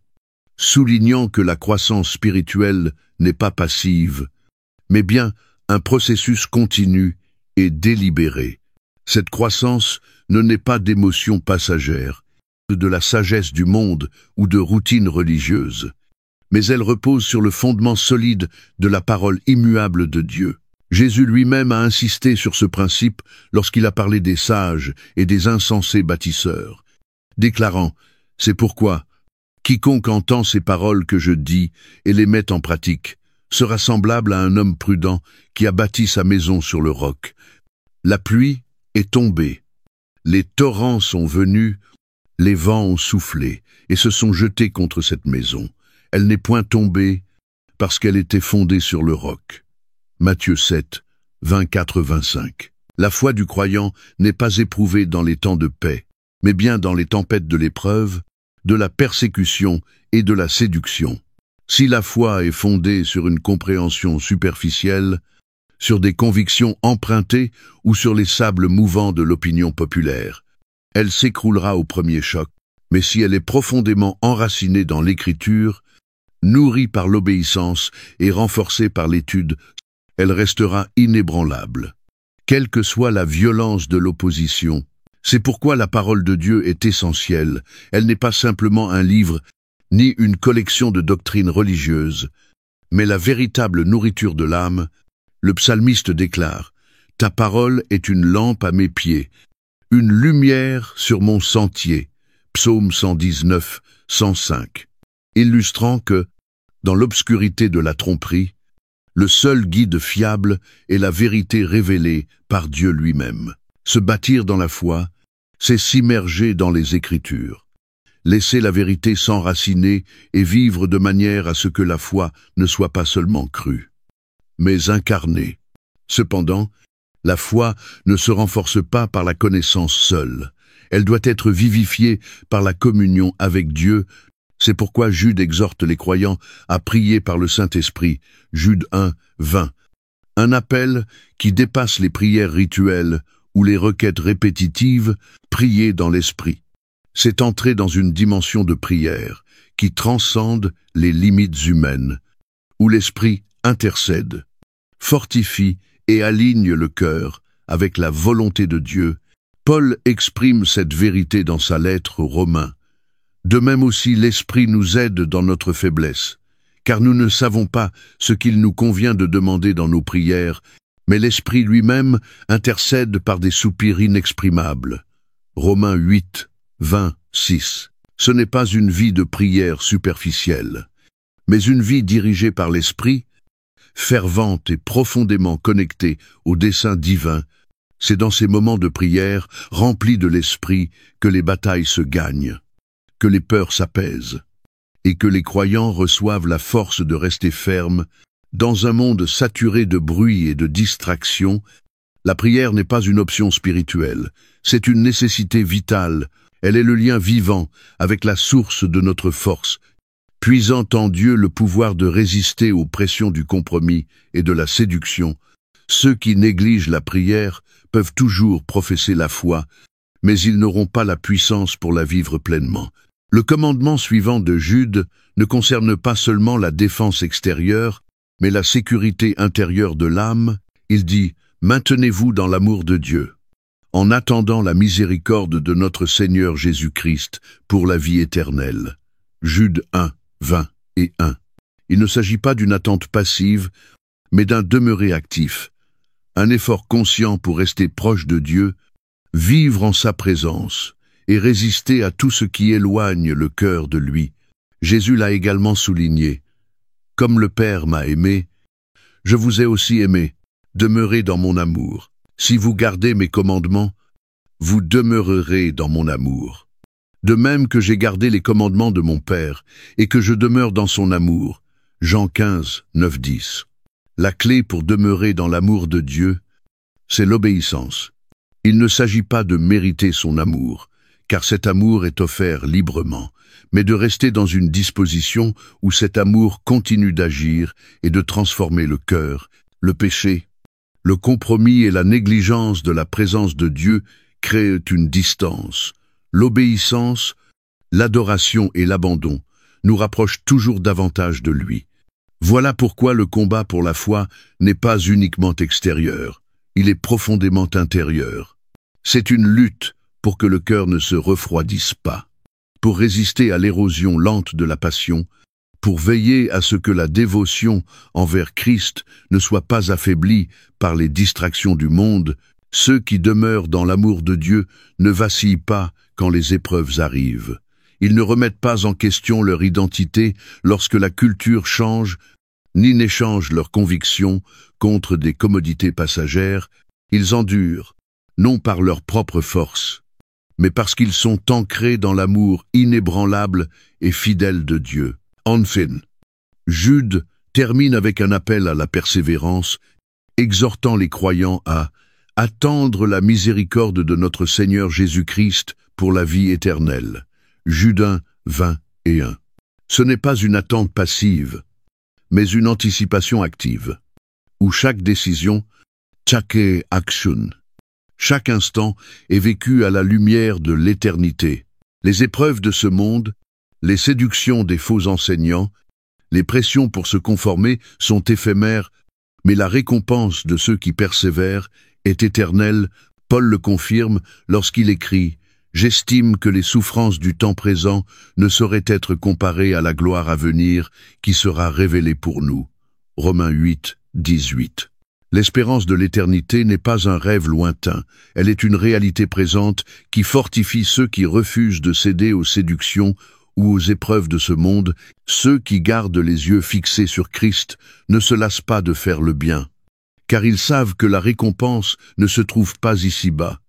Soulignant que la croissance spirituelle n'est pas passive, mais bien un processus continu et délibéré. Cette croissance ne naît pas d'émotions passagères, de la sagesse du monde ou de routines religieuses, mais elle repose sur le fondement solide de la parole immuable de Dieu. Jésus lui-même a insisté sur ce principe lorsqu'il a parlé des sages et des insensés bâtisseurs, déclarant « C'est pourquoi, quiconque entend ces paroles que je dis et les met en pratique, sera semblable à un homme prudent qui a bâti sa maison sur le roc. La pluie est tombée, les torrents sont venus, les vents ont soufflé et se sont jetés contre cette maison. Elle n'est point tombée parce qu'elle était fondée sur le roc. Matthieu 7, 24-25. La foi du croyant n'est pas éprouvée dans les temps de paix, mais bien dans les tempêtes de l'épreuve, de la persécution et de la séduction. Si la foi est fondée sur une compréhension superficielle, sur des convictions empruntées ou sur les sables mouvants de l'opinion populaire, elle s'écroulera au premier choc. Mais si elle est profondément enracinée dans l'Écriture, nourrie par l'obéissance et renforcée par l'étude, elle restera inébranlable. Quelle que soit la violence de l'opposition, c'est pourquoi la parole de Dieu est essentielle. Elle n'est pas simplement un livre, ni une collection de doctrines religieuses, mais la véritable nourriture de l'âme. Le psalmiste déclare « Ta parole est une lampe à mes pieds, une lumière sur mon sentier ». Psaume 119, 105. Illustrant que, dans l'obscurité de la tromperie, le seul guide fiable est la vérité révélée par Dieu lui-même. Se bâtir dans la foi, c'est s'immerger dans les Écritures. Laisser la vérité s'enraciner et vivre de manière à ce que la foi ne soit pas seulement crue, mais incarnée. Cependant, la foi ne se renforce pas par la connaissance seule. Elle doit être vivifiée par la communion avec Dieu. C'est pourquoi Jude exhorte les croyants à prier par le Saint-Esprit. Jude 1, 20. Un appel qui dépasse les prières rituelles ou les requêtes répétitives, prier dans l'Esprit. C'est entrer dans une dimension de prière qui transcende les limites humaines, où l'Esprit intercède, fortifie et aligne le cœur avec la volonté de Dieu. Paul exprime cette vérité dans sa lettre aux Romains. De même aussi l'Esprit nous aide dans notre faiblesse, car nous ne savons pas ce qu'il nous convient de demander dans nos prières, mais l'Esprit lui-même intercède par des soupirs inexprimables. Romains 8, 26. Ce n'est pas une vie de prière superficielle, mais une vie dirigée par l'Esprit, fervente et profondément connectée au dessein divin. C'est dans ces moments de prière, remplis de l'Esprit, que les batailles se gagnent, que les peurs s'apaisent, et que les croyants reçoivent la force de rester fermes. Dans un monde saturé de bruit et de distractions, la prière n'est pas une option spirituelle, c'est une nécessité vitale. Elle est le lien vivant avec la source de notre force, puisant en Dieu le pouvoir de résister aux pressions du compromis et de la séduction. Ceux qui négligent la prière peuvent toujours professer la foi, mais ils n'auront pas la puissance pour la vivre pleinement. Le commandement suivant de Jude ne concerne pas seulement la défense extérieure, mais la sécurité intérieure de l'âme. Il dit « Maintenez-vous dans l'amour de Dieu, en attendant la miséricorde de notre Seigneur Jésus-Christ pour la vie éternelle. » Jude 1, 20 et 1. Il ne s'agit pas d'une attente passive, mais d'un demeurer actif, un effort conscient pour rester proche de Dieu, vivre en sa présence et résister à tout ce qui éloigne le cœur de lui. Jésus l'a également souligné. « Comme le Père m'a aimé, je vous ai aussi aimé, demeurez dans mon amour. Si vous gardez mes commandements, vous demeurerez dans mon amour. De même que j'ai gardé les commandements de mon Père et que je demeure dans son amour. » Jean 15, 9, 10. La clé pour demeurer dans l'amour de Dieu, c'est l'obéissance. Il ne s'agit pas de mériter son amour, car cet amour est offert librement, mais de rester dans une disposition où cet amour continue d'agir et de transformer le cœur. Le péché, le compromis et la négligence de la présence de Dieu créent une distance. L'obéissance, l'adoration et l'abandon nous rapprochent toujours davantage de lui. Voilà pourquoi le combat pour la foi n'est pas uniquement extérieur, il est profondément intérieur. C'est une lutte pour que le cœur ne se refroidisse pas, pour résister à l'érosion lente de la passion, pour veiller à ce que la dévotion envers Christ ne soit pas affaiblie par les distractions du monde. Ceux qui demeurent dans l'amour de Dieu ne vacillent pas quand les épreuves arrivent. Ils ne remettent pas en question leur identité lorsque la culture change, ni n'échangent leurs convictions contre des commodités passagères. Ils endurent, non par leur propre force, mais parce qu'ils sont ancrés dans l'amour inébranlable et fidèle de Dieu. Enfin, Jude termine avec un appel à la persévérance, exhortant les croyants à attendre la miséricorde de notre Seigneur Jésus-Christ pour la vie éternelle. Jude 1, 20 et 1. Ce n'est pas une attente passive, mais une anticipation active, où chaque décision, chaque action, chaque instant est vécu à la lumière de l'éternité. Les épreuves de ce monde, les séductions des faux enseignants, les pressions pour se conformer sont éphémères, mais la récompense de ceux qui persévèrent est éternelle. Paul le confirme lorsqu'il écrit « J'estime que les souffrances du temps présent ne sauraient être comparées à la gloire à venir qui sera révélée pour nous. » Romains 8, 18. L'espérance de l'éternité n'est pas un rêve lointain, elle est une réalité présente qui fortifie ceux qui refusent de céder aux séductions ou aux épreuves de ce monde. Ceux qui gardent les yeux fixés sur Christ ne se lassent pas de faire le bien, car ils savent que la récompense ne se trouve pas ici-bas,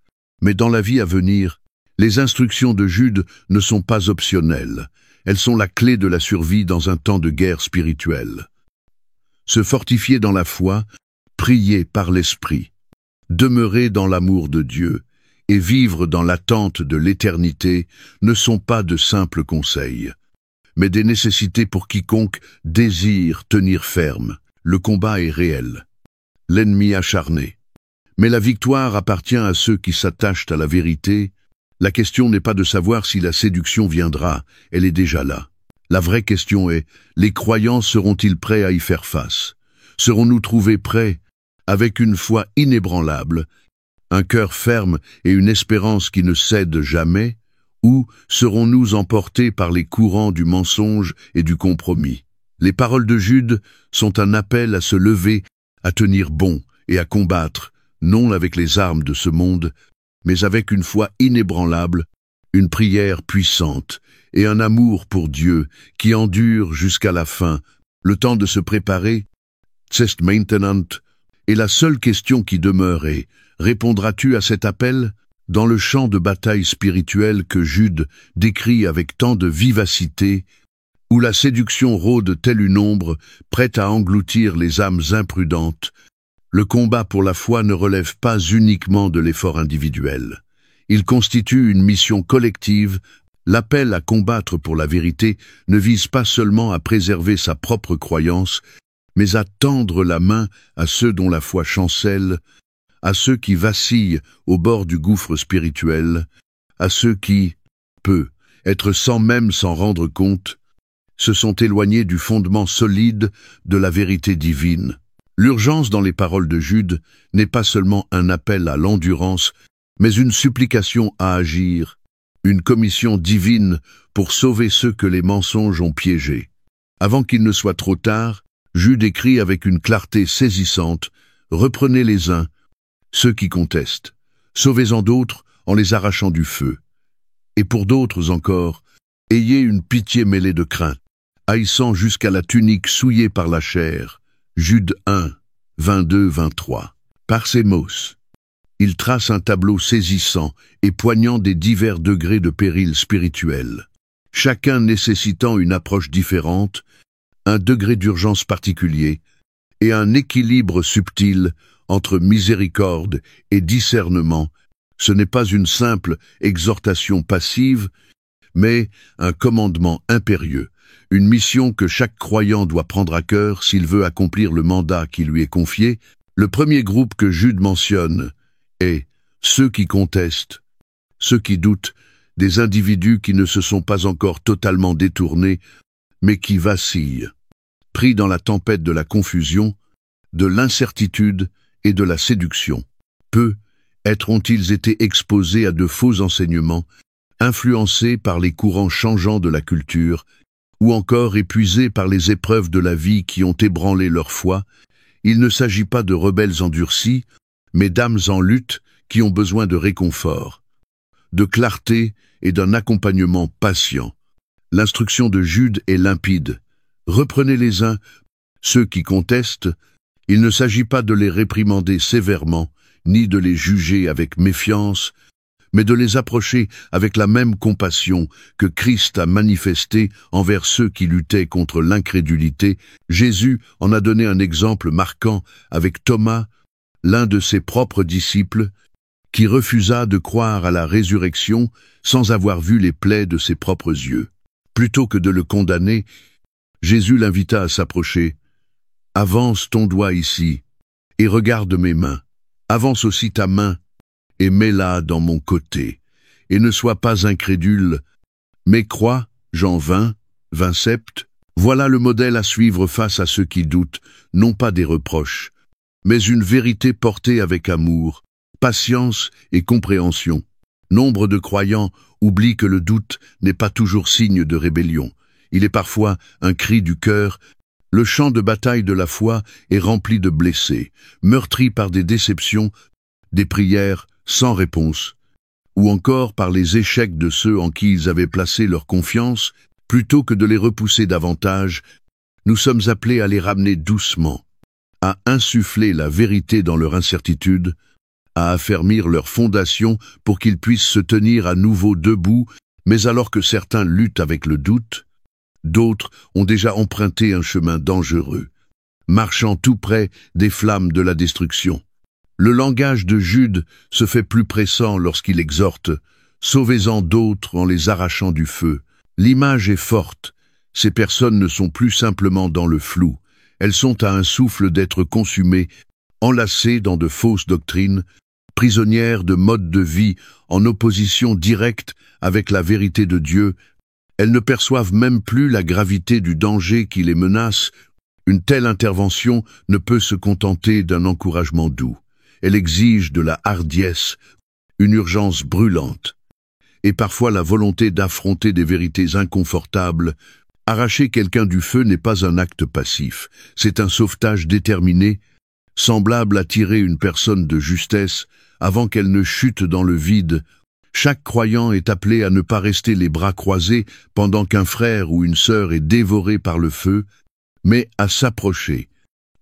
mais dans la vie à venir. Les instructions de Jude ne sont pas optionnelles, elles sont la clé de la survie dans un temps de guerre spirituelle. Se fortifier dans la foi, prier par l'Esprit, demeurer dans l'amour de Dieu et vivre dans l'attente de l'éternité ne sont pas de simples conseils, mais des nécessités pour quiconque désire tenir ferme. Le combat est réel, l'ennemi acharné. Mais la victoire appartient à ceux qui s'attachent à la vérité. La question n'est pas de savoir si la séduction viendra, elle est déjà là. La vraie question est, les croyants seront-ils prêts à y faire face? Serons-nous trouvés prêts, avec une foi inébranlable, un cœur ferme et une espérance qui ne cède jamais, ou serons-nous emportés par les courants du mensonge et du compromis? Les paroles de Jude sont un appel à se lever, à tenir bon et à combattre, non avec les armes de ce monde, mais avec une foi inébranlable, une prière puissante et un amour pour Dieu qui endure jusqu'à la fin. Le temps de se préparer, c'est maintenant, et la seule question qui demeure est, répondras-tu à cet appel? Dans le champ de bataille spirituelle que Jude décrit avec tant de vivacité, où la séduction rôde telle une ombre, prête à engloutir les âmes imprudentes, le combat pour la foi ne relève pas uniquement de l'effort individuel. Il constitue une mission collective. L'appel à combattre pour la vérité ne vise pas seulement à préserver sa propre croyance, mais à tendre la main à ceux dont la foi chancelle, à ceux qui vacillent au bord du gouffre spirituel, à ceux qui, être sans même s'en rendre compte, se sont éloignés du fondement solide de la vérité divine. L'urgence dans les paroles de Jude n'est pas seulement un appel à l'endurance, mais une supplication à agir, une commission divine pour sauver ceux que les mensonges ont piégés. Avant qu'il ne soit trop tard, Jude écrit avec une clarté saisissante « Reprenez les uns, ceux qui contestent, sauvez-en d'autres en les arrachant du feu. Et pour d'autres encore, ayez une pitié mêlée de crainte, haïssant jusqu'à la tunique souillée par la chair. » Jude 1, 22-23. Par ces mots, il trace un tableau saisissant et poignant des divers degrés de péril spirituel, chacun nécessitant une approche différente, un degré d'urgence particulier et un équilibre subtil entre miséricorde et discernement. Ce n'est pas une simple exhortation passive, mais un commandement impérieux, une mission que chaque croyant doit prendre à cœur s'il veut accomplir le mandat qui lui est confié. Le premier groupe que Jude mentionne est ceux qui contestent, ceux qui doutent, des individus qui ne se sont pas encore totalement détournés, mais qui vacillent, pris dans la tempête de la confusion, de l'incertitude et de la séduction. Peu ont-ils été exposés à de faux enseignements, influencés par les courants changeants de la culture, ou encore épuisés par les épreuves de la vie qui ont ébranlé leur foi. Il ne s'agit pas de rebelles endurcis, mais d'âmes en lutte qui ont besoin de réconfort, de clarté et d'un accompagnement patient. L'instruction de Jude est limpide. Reprenez les uns, ceux qui contestent. Il ne s'agit pas de les réprimander sévèrement, ni de les juger avec méfiance, mais de les approcher avec la même compassion que Christ a manifestée envers ceux qui luttaient contre l'incrédulité. Jésus en a donné un exemple marquant avec Thomas, l'un de ses propres disciples, qui refusa de croire à la résurrection sans avoir vu les plaies de ses propres yeux. Plutôt que de le condamner, Jésus l'invita à s'approcher. « Avance ton doigt ici, et regarde mes mains. Avance aussi ta main, et mets-la dans mon côté. Et ne sois pas incrédule, mais crois. » Jean 20, 27. Voilà le modèle à suivre face à ceux qui doutent, non pas des reproches, mais une vérité portée avec amour, patience et compréhension. Nombre de croyants oublient que le doute n'est pas toujours signe de rébellion. Il est parfois un cri du cœur. Le champ de bataille de la foi est rempli de blessés, meurtris par des déceptions, des prières sans réponse, ou encore par les échecs de ceux en qui ils avaient placé leur confiance. Plutôt que de les repousser davantage, nous sommes appelés à les ramener doucement, à insuffler la vérité dans leur incertitude, à affermir leur fondation pour qu'ils puissent se tenir à nouveau debout. Mais alors que certains luttent avec le doute, d'autres ont déjà emprunté un chemin dangereux, marchant tout près des flammes de la destruction. Le langage de Jude se fait plus pressant lorsqu'il exhorte « Sauvez-en d'autres en les arrachant du feu ». L'image est forte. Ces personnes ne sont plus simplement dans le flou. Elles sont à un souffle d'être consumées, enlacées dans de fausses doctrines, prisonnières de modes de vie en opposition directe avec la vérité de Dieu. Elles ne perçoivent même plus la gravité du danger qui les menace. Une telle intervention ne peut se contenter d'un encouragement doux. Elle exige de la hardiesse, une urgence brûlante, et parfois la volonté d'affronter des vérités inconfortables. Arracher quelqu'un du feu n'est pas un acte passif, c'est un sauvetage déterminé, semblable à tirer une personne de justesse avant qu'elle ne chute dans le vide. Chaque croyant est appelé à ne pas rester les bras croisés pendant qu'un frère ou une sœur est dévoré par le feu, mais à s'approcher,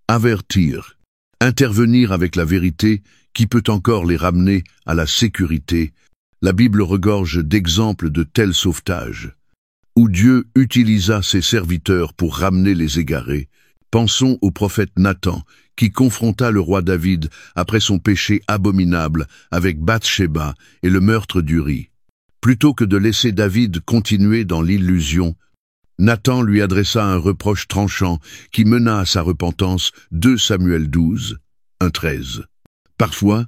avertir, intervenir avec la vérité qui peut encore les ramener à la sécurité. La Bible regorge d'exemples de tels sauvetages, où Dieu utilisa ses serviteurs pour ramener les égarés. Pensons au prophète Nathan, qui confronta le roi David après son péché abominable avec Bathsheba et le meurtre d'Uri. Plutôt que de laisser David continuer dans l'illusion, Nathan lui adressa un reproche tranchant qui mena à sa repentance. 2 Samuel 12, 1-13. Parfois,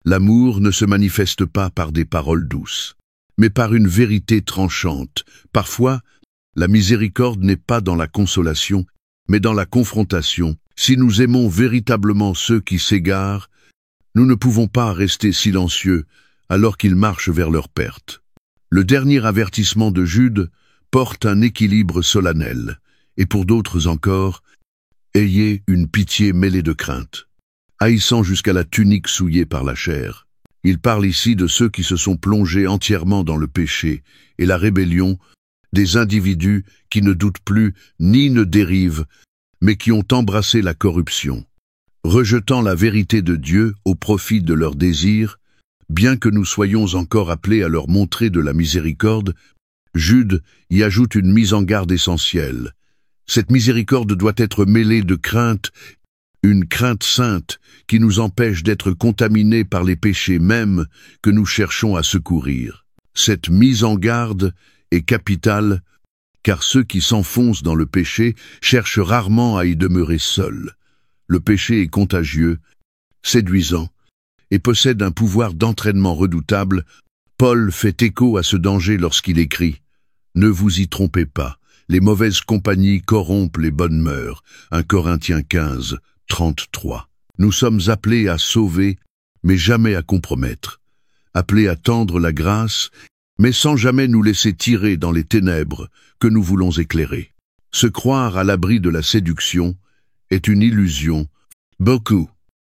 l'amour ne se manifeste pas par des paroles douces, mais par une vérité tranchante. Parfois, la miséricorde n'est pas dans la consolation, mais dans la confrontation. Si nous aimons véritablement ceux qui s'égarent, nous ne pouvons pas rester silencieux alors qu'ils marchent vers leur perte. Le dernier avertissement de Jude porte un équilibre solennel, et pour d'autres encore, ayez une pitié mêlée de crainte, haïssant jusqu'à la tunique souillée par la chair. Il parle ici de ceux qui se sont plongés entièrement dans le péché et la rébellion, des individus qui ne doutent plus ni ne dérivent, mais qui ont embrassé la corruption, rejetant la vérité de Dieu au profit de leurs désirs. Bien que nous soyons encore appelés à leur montrer de la miséricorde, Jude y ajoute une mise en garde essentielle. Cette miséricorde doit être mêlée de crainte, une crainte sainte qui nous empêche d'être contaminés par les péchés mêmes que nous cherchons à secourir. Cette mise en garde est capitale, car ceux qui s'enfoncent dans le péché cherchent rarement à y demeurer seuls. Le péché est contagieux, séduisant, et possède un pouvoir d'entraînement redoutable. Paul fait écho à ce danger lorsqu'il écrit « Ne vous y trompez pas, les mauvaises compagnies corrompent les bonnes mœurs » 1 Corinthiens 15, 33. Nous sommes appelés à sauver, mais jamais à compromettre, appelés à tendre la grâce, mais sans jamais nous laisser tirer dans les ténèbres que nous voulons éclairer. Se croire à l'abri de la séduction est une illusion. Beaucoup,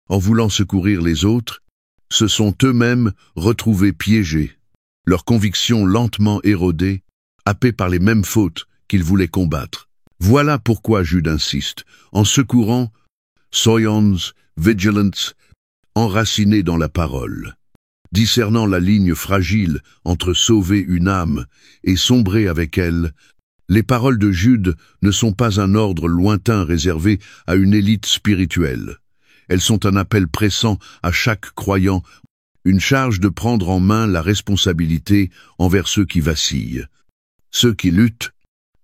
en voulant secourir les autres, se sont eux-mêmes retrouvés piégés, leurs convictions lentement érodées, happés par les mêmes fautes qu'ils voulaient combattre. Voilà pourquoi Jude insiste, en secourant, soyons vigilants, enracinés dans la parole. discernant la ligne fragile entre sauver une âme et sombrer avec elle. Les paroles de Jude ne sont pas un ordre lointain réservé à une élite spirituelle. Elles sont un appel pressant à chaque croyant, une charge de prendre en main la responsabilité envers ceux qui vacillent, ceux qui luttent,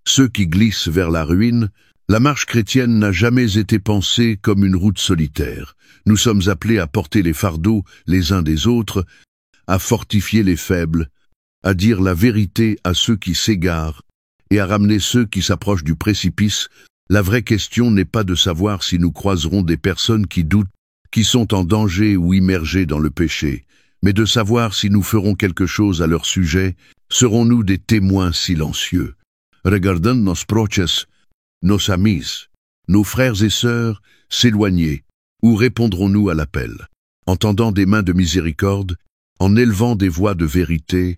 ceux qui glissent vers la ruine. La marche chrétienne n'a jamais été pensée comme une route solitaire. Nous sommes appelés à porter les fardeaux les uns des autres, à fortifier les faibles, à dire la vérité à ceux qui s'égarent et à ramener ceux qui s'approchent du précipice. La vraie question n'est pas de savoir si nous croiserons des personnes qui doutent, qui sont en danger ou immergées dans le péché, mais de savoir si nous ferons quelque chose à leur sujet. Serons-nous des témoins silencieux? Regardant nos proches, nos amis, nos frères et sœurs s'éloigner, ou répondrons-nous à l'appel, en tendant des mains de miséricorde, en élevant des voix de vérité,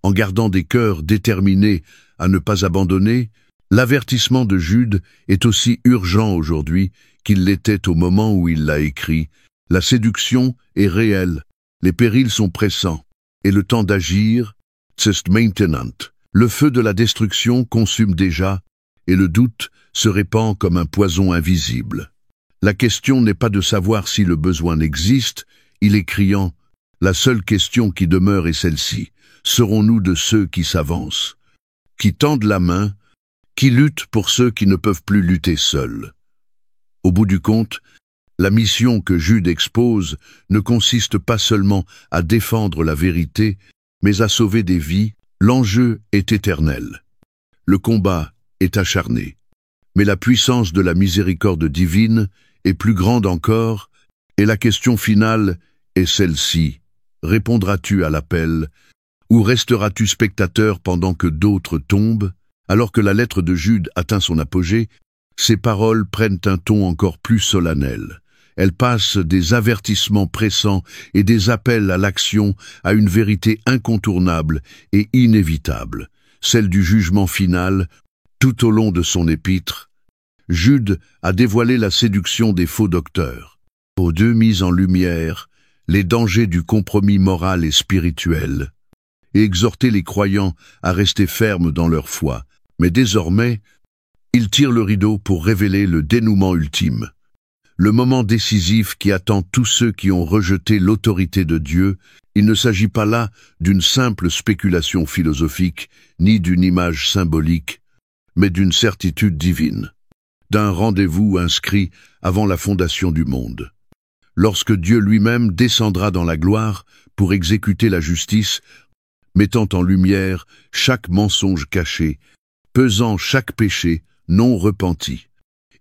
en gardant des cœurs déterminés à ne pas abandonner? L'avertissement de Jude est aussi urgent aujourd'hui qu'il l'était au moment où il l'a écrit. La séduction est réelle, les périls sont pressants, et le temps d'agir, c'est maintenant. Le feu de la destruction consume déjà, et le doute se répand comme un poison invisible. La question n'est pas de savoir si le besoin existe, il est criant. La seule question qui demeure est celle-ci. Serons-nous de ceux qui s'avancent, qui tendent la main, qui luttent pour ceux qui ne peuvent plus lutter seuls? Au bout du compte, la mission que Jude expose ne consiste pas seulement à défendre la vérité, mais à sauver des vies. L'enjeu est éternel. Le combat est acharné. Mais la puissance de la miséricorde divine est plus grande encore, et la question finale est celle-ci. Répondras-tu à l'appel, ou resteras-tu spectateur pendant que d'autres tombent? Alors que la lettre de Jude atteint son apogée, ses paroles prennent un ton encore plus solennel. Elles passent des avertissements pressants et des appels à l'action à une vérité incontournable et inévitable, celle du jugement final. Tout au long de son épître, Jude a dévoilé la séduction des faux docteurs, aux deux mis en lumière les dangers du compromis moral et spirituel, et exhorté les croyants à rester fermes dans leur foi. Mais désormais, il tire le rideau pour révéler le dénouement ultime, le moment décisif qui attend tous ceux qui ont rejeté l'autorité de Dieu. Il ne s'agit pas là d'une simple spéculation philosophique, ni d'une image symbolique, mais d'une certitude divine, d'un rendez-vous inscrit avant la fondation du monde. Lorsque Dieu lui-même descendra dans la gloire pour exécuter la justice, mettant en lumière chaque mensonge caché, pesant chaque péché non repenti,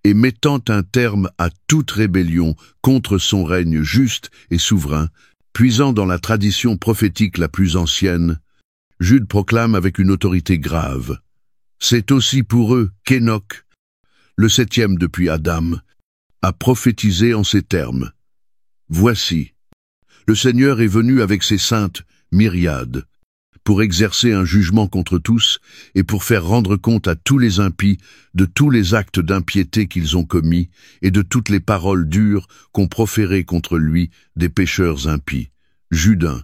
et mettant un terme à toute rébellion contre son règne juste et souverain, puisant dans la tradition prophétique la plus ancienne, Jude proclame avec une autorité grave. C'est aussi pour eux qu'Enoch, le 7e depuis Adam, a prophétisé en ces termes. Voici, le Seigneur est venu avec ses saintes myriades, pour exercer un jugement contre tous et pour faire rendre compte à tous les impies de tous les actes d'impiété qu'ils ont commis et de toutes les paroles dures qu'ont proférées contre lui des pécheurs impies. Jude 1.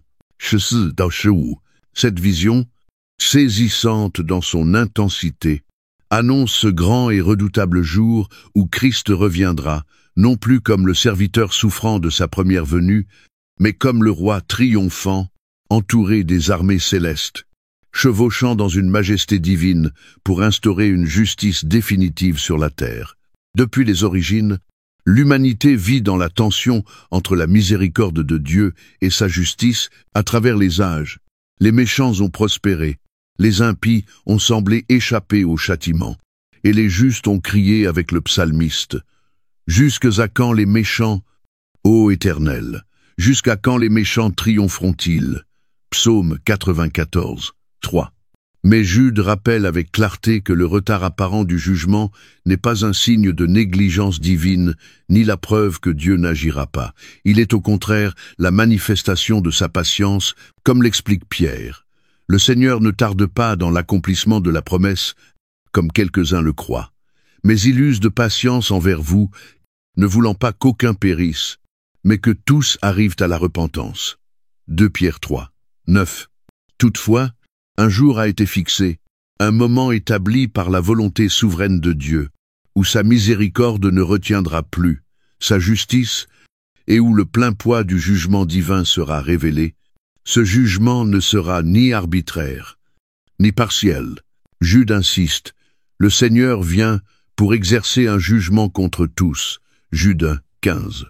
Cette vision, saisissante dans son intensité, annonce ce grand et redoutable jour où Christ reviendra, non plus comme le serviteur souffrant de sa première venue, mais comme le roi triomphant, entouré des armées célestes, chevauchant dans une majesté divine pour instaurer une justice définitive sur la terre. Depuis les origines, l'humanité vit dans la tension entre la miséricorde de Dieu et sa justice à travers les âges. Les méchants ont prospéré, les impies ont semblé échapper au châtiment, et les justes ont crié avec le psalmiste. Jusqu'à quand les méchants, ô Éternel, jusqu'à quand les méchants triompheront-ils? Psaume 94, 3. Mais Jude rappelle avec clarté que le retard apparent du jugement n'est pas un signe de négligence divine, ni la preuve que Dieu n'agira pas. Il est au contraire la manifestation de sa patience, comme l'explique Pierre. Le Seigneur ne tarde pas dans l'accomplissement de la promesse, comme quelques-uns le croient, mais il use de patience envers vous, ne voulant pas qu'aucun périsse, mais que tous arrivent à la repentance. 2 Pierre 3, 9. Toutefois, un jour a été fixé, un moment établi par la volonté souveraine de Dieu, où sa miséricorde ne retiendra plus, sa justice, et où le plein poids du jugement divin sera révélé. Ce jugement ne sera ni arbitraire, ni partiel. Jude insiste, le Seigneur vient pour exercer un jugement contre tous. Jude 1, 15.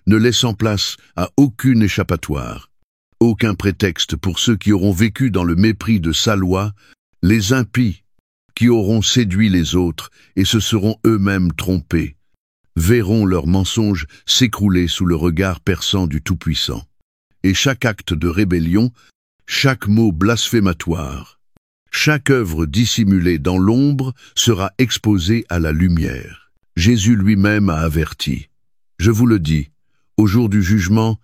Ne laissant place à aucune échappatoire, aucun prétexte pour ceux qui auront vécu dans le mépris de sa loi, les impies qui auront séduit les autres et se seront eux-mêmes trompés, verront leurs mensonges s'écrouler sous le regard perçant du Tout-Puissant. Et chaque acte de rébellion, chaque mot blasphématoire, chaque œuvre dissimulée dans l'ombre sera exposée à la lumière. Jésus lui-même a averti. Je vous le dis, au jour du jugement,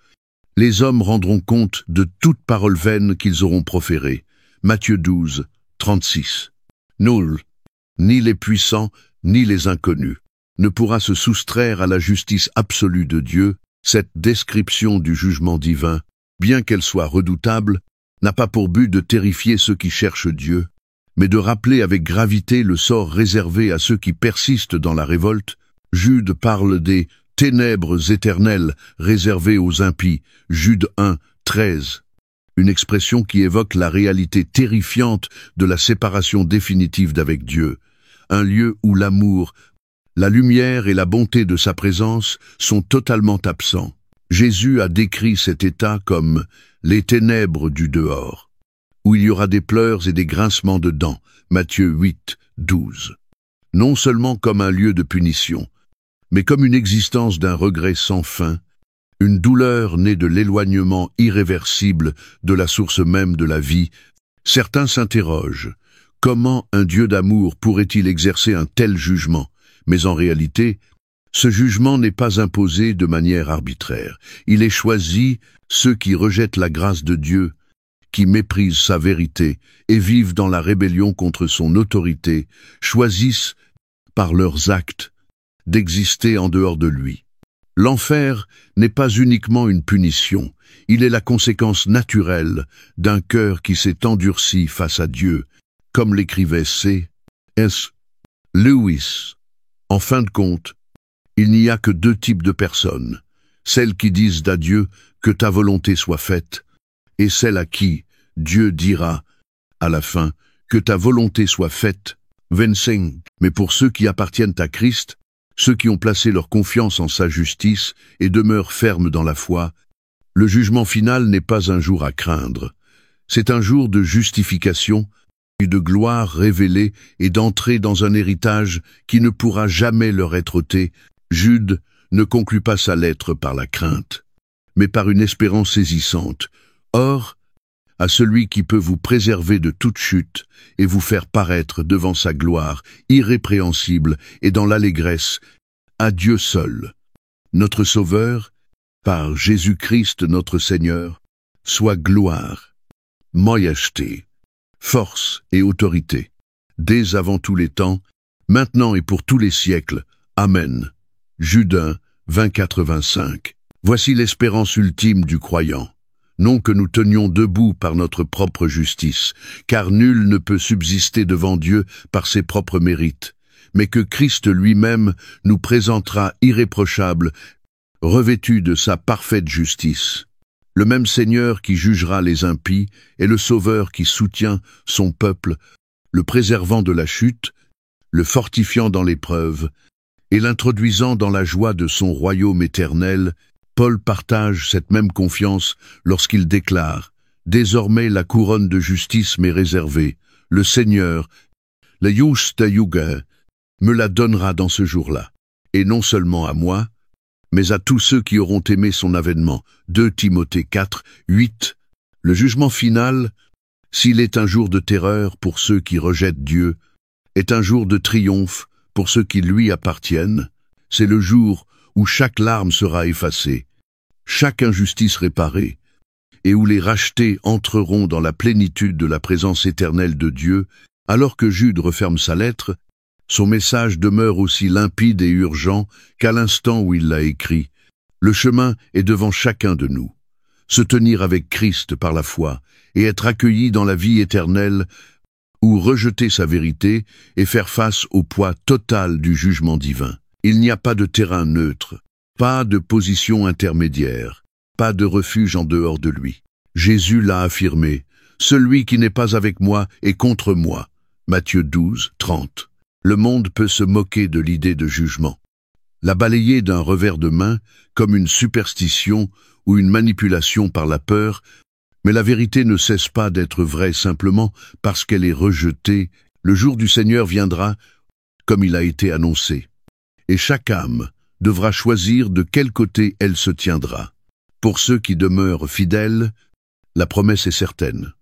les hommes rendront compte de toute parole vaine qu'ils auront proférée. Matthieu 12, 36. Nul, ni les puissants, ni les inconnus, ne pourra se soustraire à la justice absolue de Dieu. Cette description du jugement divin, bien qu'elle soit redoutable, n'a pas pour but de terrifier ceux qui cherchent Dieu, mais de rappeler avec gravité le sort réservé à ceux qui persistent dans la révolte. Jude parle des ténèbres éternelles réservées aux impies. Jude 1, 13. Une expression qui évoque la réalité terrifiante de la séparation définitive d'avec Dieu, un lieu où l'amour, la lumière et la bonté de sa présence sont totalement absents. Jésus a décrit cet état comme les ténèbres du dehors, où il y aura des pleurs et des grincements de dents. Matthieu 8, 12. Non seulement comme un lieu de punition, mais comme une existence d'un regret sans fin, une douleur née de l'éloignement irréversible de la source même de la vie. Certains s'interrogent, comment un Dieu d'amour pourrait-il exercer un tel jugement? Mais en réalité, ce jugement n'est pas imposé de manière arbitraire. Il est choisi ceux qui rejettent la grâce de Dieu, qui méprisent sa vérité et vivent dans la rébellion contre son autorité, choisissent, par leurs actes, d'exister en dehors de lui. L'enfer n'est pas uniquement une punition, il est la conséquence naturelle d'un cœur qui s'est endurci face à Dieu, comme l'écrivait C.S. Lewis. En fin de compte, il n'y a que deux types de personnes, celles qui disent à Dieu que ta volonté soit faite, et celles à qui Dieu dira, à la fin, que ta volonté soit faite. 25. Mais pour ceux qui appartiennent à Christ, ceux qui ont placé leur confiance en sa justice et demeurent fermes dans la foi, le jugement final n'est pas un jour à craindre. C'est un jour de justification, de gloire révélée et d'entrer dans un héritage qui ne pourra jamais leur être ôté. Jude ne conclut pas sa lettre par la crainte, mais par une espérance saisissante. Or, à celui qui peut vous préserver de toute chute et vous faire paraître devant sa gloire irrépréhensible et dans l'allégresse, à Dieu seul, notre Sauveur, par Jésus-Christ notre Seigneur, soit gloire, majesté, force et autorité, dès avant tous les temps, maintenant et pour tous les siècles. Amen. Jude 1, 24-25. Voici l'espérance ultime du croyant. Non que nous tenions debout par notre propre justice, car nul ne peut subsister devant Dieu par ses propres mérites, mais que Christ lui-même nous présentera irréprochable, revêtu de sa parfaite justice. Le même Seigneur qui jugera les impies est le Sauveur qui soutient son peuple, le préservant de la chute, le fortifiant dans l'épreuve, et l'introduisant dans la joie de son royaume éternel. Paul partage cette même confiance lorsqu'il déclare « Désormais la couronne de justice m'est réservée. Le Seigneur, le Juste Yuga, me la donnera dans ce jour-là. Et non seulement à moi, mais à tous ceux qui auront aimé son avènement. » 2 Timothée 4, 8. Le jugement final, s'il est un jour de terreur pour ceux qui rejettent Dieu, est un jour de triomphe pour ceux qui lui appartiennent. C'est le jour où chaque larme sera effacée, chaque injustice réparée, et où les rachetés entreront dans la plénitude de la présence éternelle de Dieu. Alors que Jude referme sa lettre, son message demeure aussi limpide et urgent qu'à l'instant où il l'a écrit. Le chemin est devant chacun de nous. se tenir avec Christ par la foi et être accueilli dans la vie éternelle, ou rejeter sa vérité et faire face au poids total du jugement divin. Il n'y a pas de terrain neutre, pas de position intermédiaire, pas de refuge en dehors de lui. Jésus l'a affirmé, « Celui qui n'est pas avec moi est contre moi » Matthieu 12, 30. Le monde peut se moquer de l'idée de jugement, la balayer d'un revers de main comme une superstition ou une manipulation par la peur, mais la vérité ne cesse pas d'être vraie simplement parce qu'elle est rejetée. Le jour du Seigneur viendra comme il a été annoncé, et chaque âme devra choisir de quel côté elle se tiendra. Pour ceux qui demeurent fidèles, la promesse est certaine.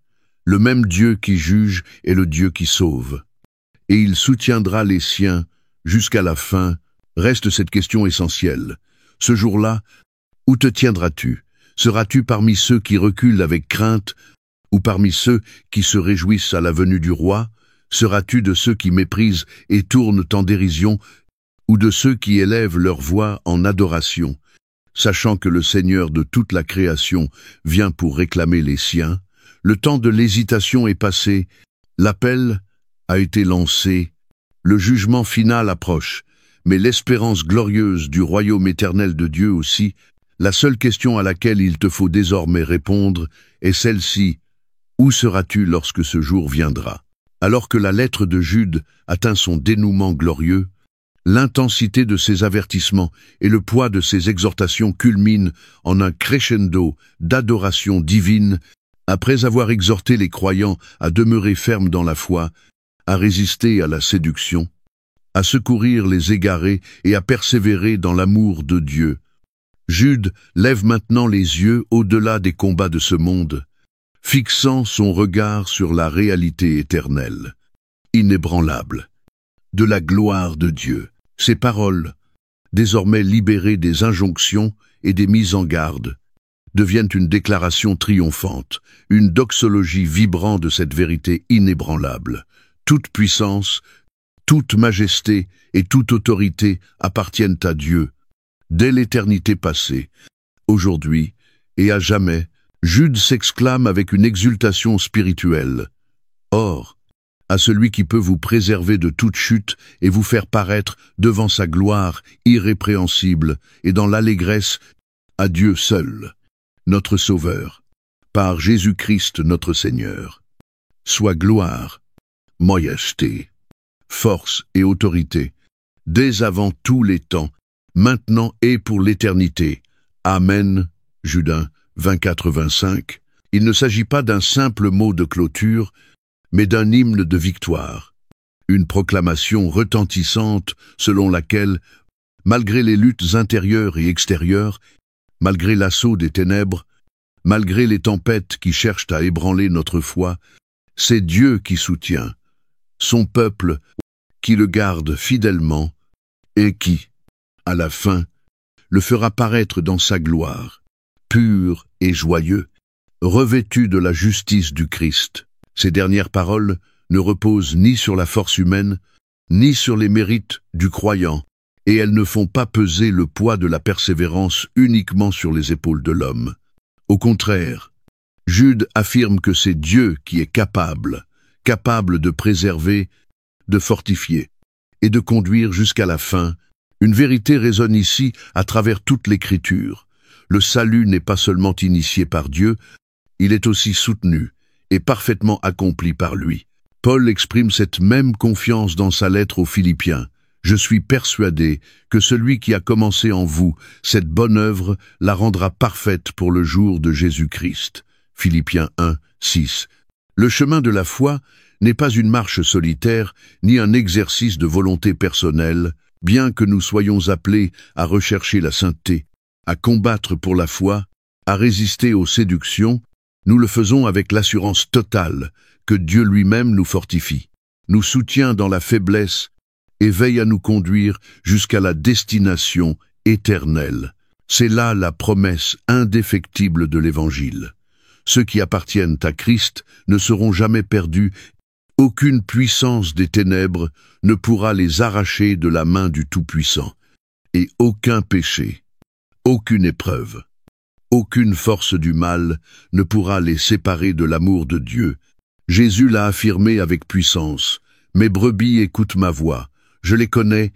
Le même Dieu qui juge est le Dieu qui sauve, et il soutiendra les siens jusqu'à la fin. Reste cette question essentielle. Ce jour-là, où te tiendras-tu? Seras-tu parmi ceux qui reculent avec crainte, ou parmi ceux qui se réjouissent à la venue du roi? Seras-tu de ceux qui méprisent et tournent en dérision, ou de ceux qui élèvent leur voix en adoration, sachant que le Seigneur de toute la création vient pour réclamer les siens? Le temps de l'hésitation est passé, l'appel a été lancé, le jugement final approche, mais l'espérance glorieuse du royaume éternel de Dieu aussi. La seule question à laquelle il te faut désormais répondre est celle-ci: où seras-tu lorsque ce jour viendra? Alors que la lettre de Jude atteint son dénouement glorieux, l'intensité de ses avertissements et le poids de ses exhortations culminent en un crescendo d'adoration divine. Après avoir exhorté les croyants à demeurer fermes dans la foi, à résister à la séduction, à secourir les égarés et à persévérer dans l'amour de Dieu, Jude lève maintenant les yeux au-delà des combats de ce monde, fixant son regard sur la réalité éternelle, inébranlable, de la gloire de Dieu. Ces paroles, désormais libérées des injonctions et des mises en garde, deviennent une déclaration triomphante, une doxologie vibrant de cette vérité inébranlable. Toute puissance, toute majesté et toute autorité appartiennent à Dieu, dès l'éternité passée, aujourd'hui et à jamais. Jude s'exclame avec une exultation spirituelle. Or, à celui qui peut vous préserver de toute chute et vous faire paraître devant sa gloire irrépréhensible et dans l'allégresse, à Dieu seul, notre Sauveur, par Jésus-Christ notre Seigneur, soit gloire, majesté, force et autorité, dès avant tous les temps, maintenant et pour l'éternité. Amen. Jude 1, 24-25. Il ne s'agit pas d'un simple mot de clôture, mais d'un hymne de victoire, une proclamation retentissante selon laquelle, malgré les luttes intérieures et extérieures, malgré l'assaut des ténèbres, malgré les tempêtes qui cherchent à ébranler notre foi, c'est Dieu qui soutient, son peuple qui le garde fidèlement et qui, à la fin, le fera paraître dans sa gloire, pur et joyeux, revêtu de la justice du Christ. Ces dernières paroles ne reposent ni sur la force humaine, ni sur les mérites du croyant, et elles ne font pas peser le poids de la persévérance uniquement sur les épaules de l'homme. Au contraire, Jude affirme que c'est Dieu qui est capable de préserver, de fortifier et de conduire jusqu'à la fin. Une vérité résonne ici à travers toute l'Écriture. Le salut n'est pas seulement initié par Dieu, il est aussi soutenu et parfaitement accompli par lui. Paul exprime cette même confiance dans sa lettre aux Philippiens. « Je suis persuadé que celui qui a commencé en vous cette bonne œuvre la rendra parfaite pour le jour de Jésus-Christ. » Philippiens 1, 6. Le chemin de la foi n'est pas une marche solitaire, ni un exercice de volonté personnelle, bien que nous soyons appelés à rechercher la sainteté, à combattre pour la foi, à résister aux séductions, nous le faisons avec l'assurance totale que Dieu lui-même nous fortifie, nous soutient dans la faiblesse et veille à nous conduire jusqu'à la destination éternelle. C'est là la promesse indéfectible de l'Évangile. Ceux qui appartiennent à Christ ne seront jamais perdus. Aucune puissance des ténèbres ne pourra les arracher de la main du Tout-Puissant, et aucun péché, aucune épreuve, Aucune force du mal ne pourra les séparer de l'amour de Dieu. Jésus l'a affirmé avec puissance. « Mes brebis écoutent ma voix. Je les connais,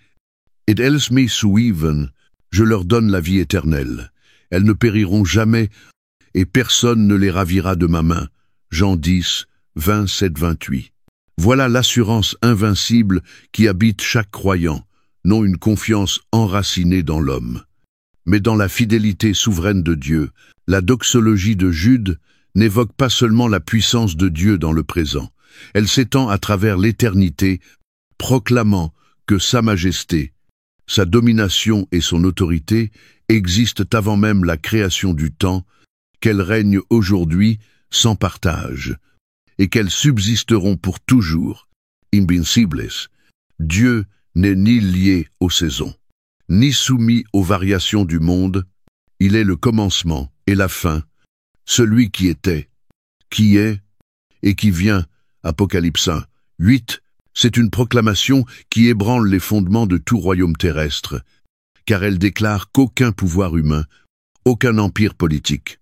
et elles me suivent. Je leur donne la vie éternelle. Elles ne périront jamais, et personne ne les ravira de ma main. » Jean 10, 27-28. Voilà l'assurance invincible qui habite chaque croyant, non une confiance enracinée dans l'homme, mais dans la fidélité souveraine de Dieu. La doxologie de Jude n'évoque pas seulement la puissance de Dieu dans le présent, elle s'étend à travers l'éternité, proclamant que sa majesté, sa domination et son autorité existent avant même la création du temps, qu'elles règnent aujourd'hui sans partage, et qu'elles subsisteront pour toujours, invincibles. Dieu n'est ni lié aux saisons, ni soumis aux variations du monde. Il est le commencement et la fin, celui qui était, qui est et qui vient. Apocalypse 1, 8. C'est une proclamation qui ébranle les fondements de tout royaume terrestre, car elle déclare qu'aucun pouvoir humain, aucun empire politique,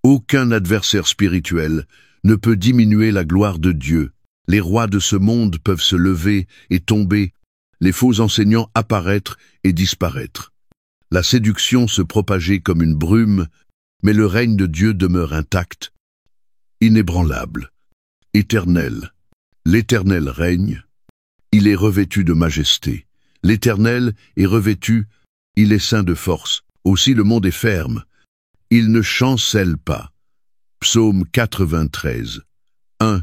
aucun adversaire spirituel ne peut diminuer la gloire de Dieu. Les rois de ce monde peuvent se lever et tomber, les faux enseignants apparaître et disparaître. La séduction se propager comme une brume, mais le règne de Dieu demeure intact, inébranlable, éternel. L'Éternel règne, il est revêtu de majesté. L'Éternel est revêtu, il est saint de force. Aussi le monde est ferme, il ne chancelle pas. Psaume 93, 1.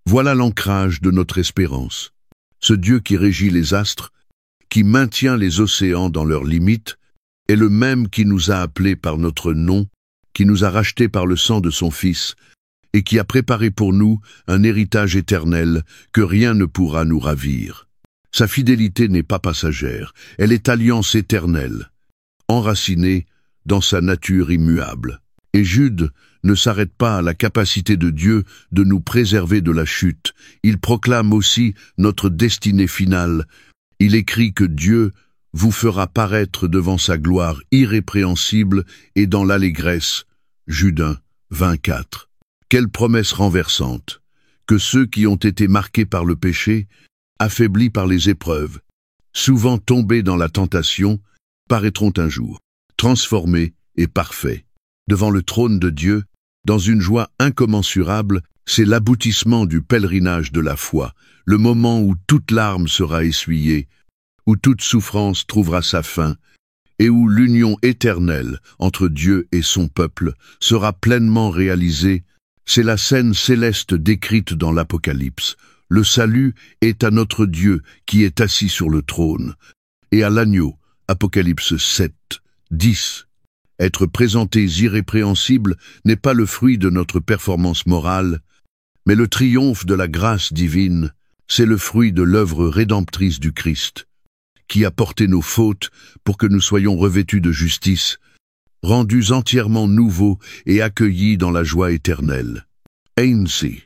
Voilà l'ancrage de notre espérance. Ce Dieu qui régit les astres, qui maintient les océans dans leurs limites, est le même qui nous a appelés par notre nom, qui nous a rachetés par le sang de son Fils, et qui a préparé pour nous un héritage éternel que rien ne pourra nous ravir. Sa fidélité n'est pas passagère, elle est alliance éternelle, enracinée dans sa nature immuable. Et Jude ne s'arrête pas à la capacité de Dieu de nous préserver de la chute, il proclame aussi notre destinée finale. Il écrit que Dieu vous fera paraître devant sa gloire irrépréhensible et dans l'allégresse. Jude 1, 24. Quelle promesse renversante, que ceux qui ont été marqués par le péché, affaiblis par les épreuves, souvent tombés dans la tentation, paraîtront un jour, transformés et parfaits. Devant le trône de Dieu, dans une joie incommensurable, c'est l'aboutissement du pèlerinage de la foi, le moment où toute larme sera essuyée, où toute souffrance trouvera sa fin, et où l'union éternelle entre Dieu et son peuple sera pleinement réalisée. C'est la scène céleste décrite dans l'Apocalypse. Le salut est à notre Dieu qui est assis sur le trône, et à l'agneau. Apocalypse 7, 10. Être présentés irrépréhensibles n'est pas le fruit de notre performance morale, mais le triomphe de la grâce divine, c'est le fruit de l'œuvre rédemptrice du Christ, qui a porté nos fautes pour que nous soyons revêtus de justice, rendus entièrement nouveaux et accueillis dans la joie éternelle. Ainsi,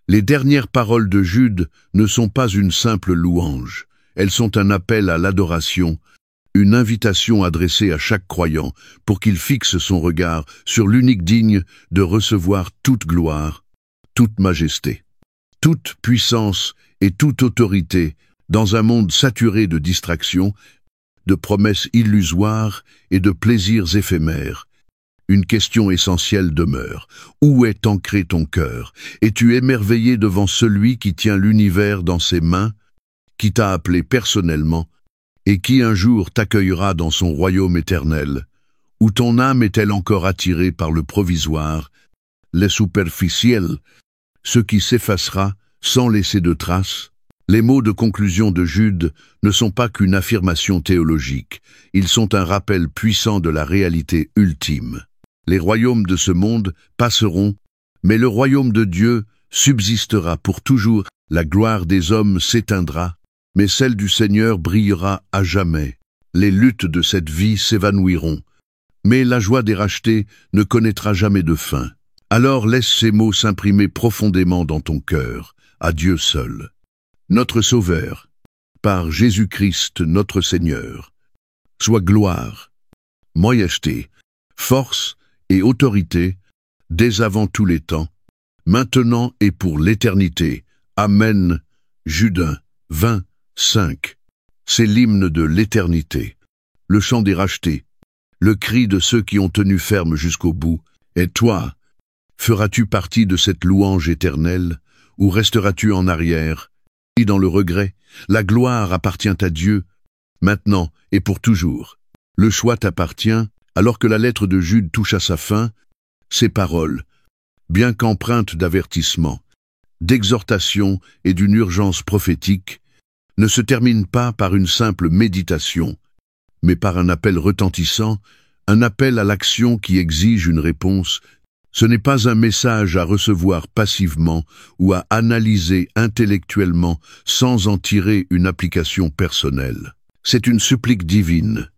les dernières paroles de Jude ne sont pas une simple louange, elles sont un appel à l'adoration, une invitation adressée à chaque croyant pour qu'il fixe son regard sur l'unique digne de recevoir toute gloire, toute majesté, toute puissance et toute autorité dans un monde saturé de distractions, de promesses illusoires et de plaisirs éphémères. Une question essentielle demeure. Où est ancré ton cœur? Es-tu émerveillé devant celui qui tient l'univers dans ses mains, qui t'a appelé personnellement, et qui un jour t'accueillera dans son royaume éternel? Ou ton âme est-elle encore attirée par le provisoire, le superficiel, ce qui s'effacera sans laisser de traces? Les mots de conclusion de Jude ne sont pas qu'une affirmation théologique, ils sont un rappel puissant de la réalité ultime. Les royaumes de ce monde passeront, mais le royaume de Dieu subsistera pour toujours. La gloire des hommes s'éteindra, mais celle du Seigneur brillera à jamais. Les luttes de cette vie s'évanouiront, mais la joie des rachetés ne connaîtra jamais de fin. Alors laisse ces mots s'imprimer profondément dans ton cœur, à Dieu seul, notre Sauveur, par Jésus-Christ notre Seigneur. Soit gloire, majesté, force et autorité, dès avant tous les temps, maintenant et pour l'éternité. Amen. Jude 1, 5. C'est l'hymne de l'éternité, le chant des rachetés, le cri de ceux qui ont tenu ferme jusqu'au bout. Et toi, feras-tu partie de cette louange éternelle, ou resteras-tu en arrière? Et dans le regret, la gloire appartient à Dieu, maintenant et pour toujours. Le choix t'appartient, alors que la lettre de Jude touche à sa fin. Ces paroles, bien qu'empreintes d'avertissement, d'exhortation et d'une urgence prophétique, ne se terminent pas par une simple méditation, mais par un appel retentissant, un appel à l'action qui exige une réponse. Ce n'est pas un message à recevoir passivement ou à analyser intellectuellement sans en tirer une application personnelle. C'est une supplique divine,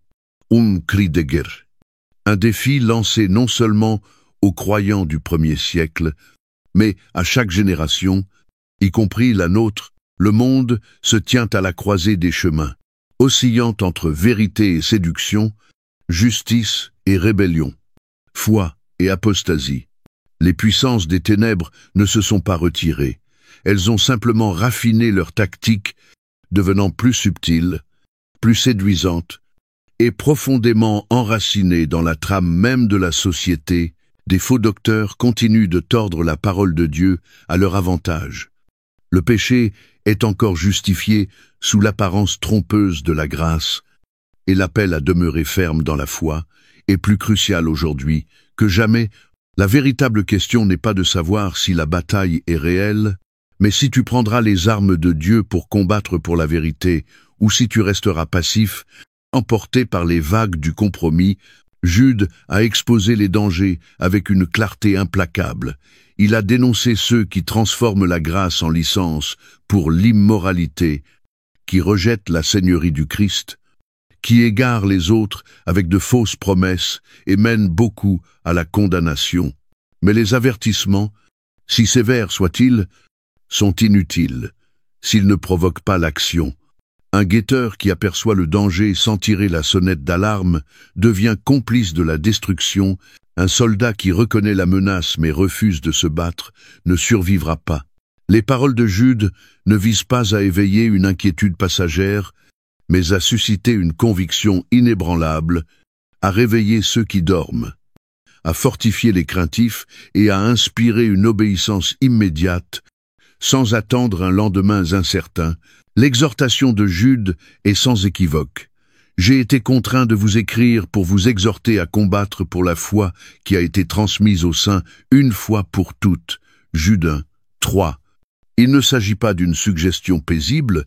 cri de guerre, un défi lancé non seulement aux croyants du premier siècle, mais à chaque génération, y compris la nôtre. Le monde se tient à la croisée des chemins, oscillant entre vérité et séduction, justice et rébellion, foi et apostasie. Les puissances des ténèbres ne se sont pas retirées, elles ont simplement raffiné leur tactique, devenant plus subtiles, plus séduisantes et profondément enracinées dans la trame même de la société. Des faux docteurs continuent de tordre la parole de Dieu à leur avantage. Le péché est encore justifié sous l'apparence trompeuse de la grâce, et l'appel à demeurer ferme dans la foi est plus crucial aujourd'hui que jamais. La véritable question n'est pas de savoir si la bataille est réelle, mais si tu prendras les armes de Dieu pour combattre pour la vérité, ou si tu resteras passif, emporté par les vagues du compromis. Jude a exposé les dangers avec une clarté implacable. Il a dénoncé ceux qui transforment la grâce en licence pour l'immoralité, qui rejettent la seigneurie du Christ, qui égarent les autres avec de fausses promesses et mènent beaucoup à la condamnation. Mais les avertissements, si sévères soient-ils, sont inutiles s'ils ne provoquent pas l'action. Un guetteur qui aperçoit le danger sans tirer la sonnette d'alarme devient complice de la destruction. Un soldat qui reconnaît la menace mais refuse de se battre ne survivra pas. Les paroles de Jude ne visent pas à éveiller une inquiétude passagère, mais à susciter une conviction inébranlable, à réveiller ceux qui dorment, à fortifier les craintifs et à inspirer une obéissance immédiate, sans attendre un lendemain incertain. L'exhortation de Jude est sans équivoque. J'ai été contraint de vous écrire pour vous exhorter à combattre pour la foi qui a été transmise aux saints une fois pour toutes. Jude 1, 3. Il ne s'agit pas d'une suggestion paisible,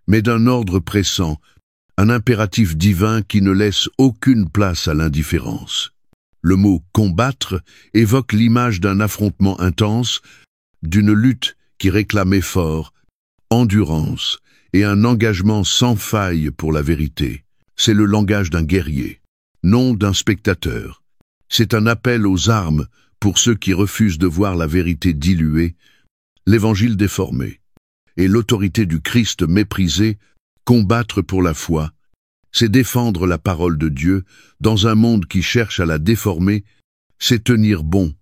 mais d'un ordre pressant, un impératif divin qui ne laisse aucune place à l'indifférence. Le mot « combattre » évoque l'image d'un affrontement intense, d'une lutte qui réclame effort, endurance et un engagement sans faille pour la vérité. C'est le langage d'un guerrier, non d'un spectateur. C'est un appel aux armes pour ceux qui refusent de voir la vérité diluée, l'évangile déformé, et l'autorité du Christ méprisée. Combattre pour la foi, c'est défendre la parole de Dieu dans un monde qui cherche à la déformer, c'est tenir bon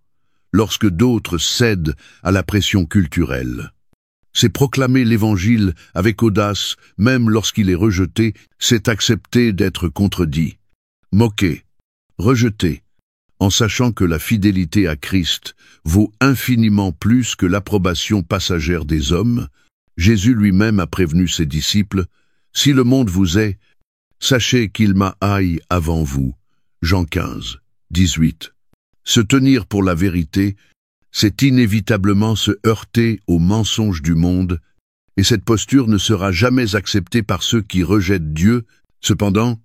lorsque d'autres cèdent à la pression culturelle. C'est proclamer l'Évangile avec audace, même lorsqu'il est rejeté, c'est accepter d'être contredit, moqué, rejeté, en sachant que la fidélité à Christ vaut infiniment plus que l'approbation passagère des hommes. Jésus lui-même a prévenu ses disciples, « Si le monde vous hait, sachez qu'il m'a haï avant vous. » Jean 15, 18. Se tenir pour la vérité, c'est inévitablement se heurter aux mensonges du monde, et cette posture ne sera jamais acceptée par ceux qui rejettent Dieu. Cependant,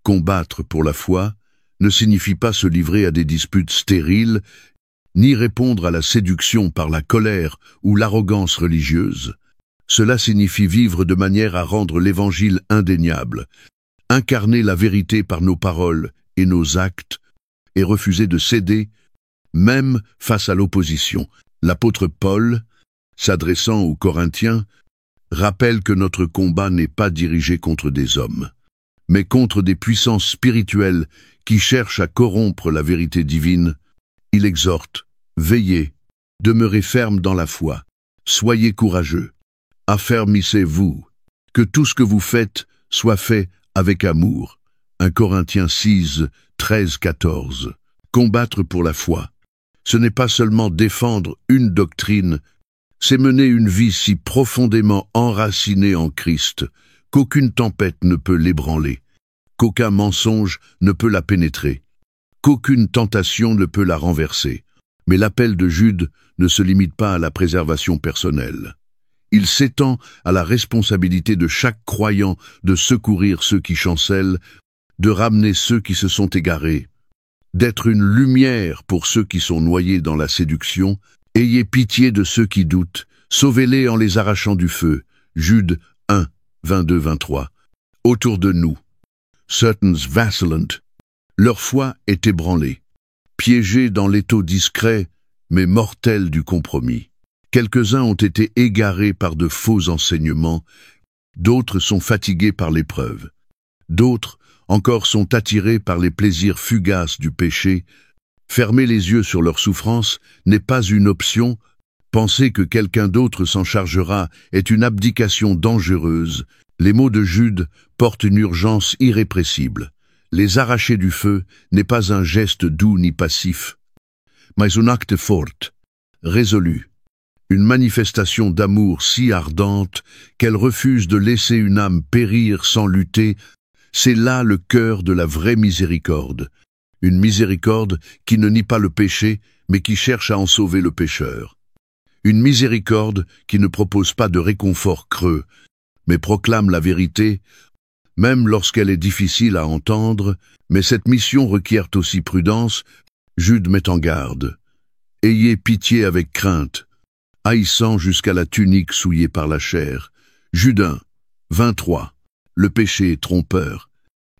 combattre pour la foi ne signifie pas se livrer à des disputes stériles, ni répondre à la séduction par la colère ou l'arrogance religieuse. Cela signifie vivre de manière à rendre l'Évangile indéniable, incarner la vérité par nos paroles et nos actes, et refuser de céder, même face à l'opposition. L'apôtre Paul, s'adressant aux Corinthiens, rappelle que notre combat n'est pas dirigé contre des hommes, mais contre des puissances spirituelles qui cherchent à corrompre la vérité divine. Il exhorte, veillez, demeurez ferme dans la foi, soyez courageux, affermissez-vous, que tout ce que vous faites soit fait avec amour. 1 Corinthiens 6, 13-14. Combattre pour la foi. Ce n'est pas seulement défendre une doctrine, c'est mener une vie si profondément enracinée en Christ qu'aucune tempête ne peut l'ébranler, qu'aucun mensonge ne peut la pénétrer, qu'aucune tentation ne peut la renverser. Mais l'appel de Jude ne se limite pas à la préservation personnelle. Il s'étend à la responsabilité de chaque croyant de secourir ceux qui chancellent, de ramener ceux qui se sont égarés, d'être une lumière pour ceux qui sont noyés dans la séduction. Ayez pitié de ceux qui doutent, sauvez-les en les arrachant du feu. Jude 1, 22-23. Autour de nous, certains vacillant, leur foi est ébranlée, piégés dans l'étau discret mais mortel du compromis. Quelques-uns ont été égarés par de faux enseignements, d'autres sont fatigués par l'épreuve, d'autres encore sont attirés par les plaisirs fugaces du péché. Fermer les yeux sur leur souffrance n'est pas une option. Penser que quelqu'un d'autre s'en chargera est une abdication dangereuse. Les mots de Jude portent une urgence irrépressible. Les arracher du feu n'est pas un geste doux ni passif, mais un acte fort, résolu. Une manifestation d'amour si ardente qu'elle refuse de laisser une âme périr sans lutter. C'est là le cœur de la vraie miséricorde. Une miséricorde qui ne nie pas le péché, mais qui cherche à en sauver le pécheur. Une miséricorde qui ne propose pas de réconfort creux, mais proclame la vérité, même lorsqu'elle est difficile à entendre. Mais cette mission requiert aussi prudence. Jude met en garde. Ayez pitié avec crainte, haïssant jusqu'à la tunique souillée par la chair. Jude 1, 23. Le péché est trompeur,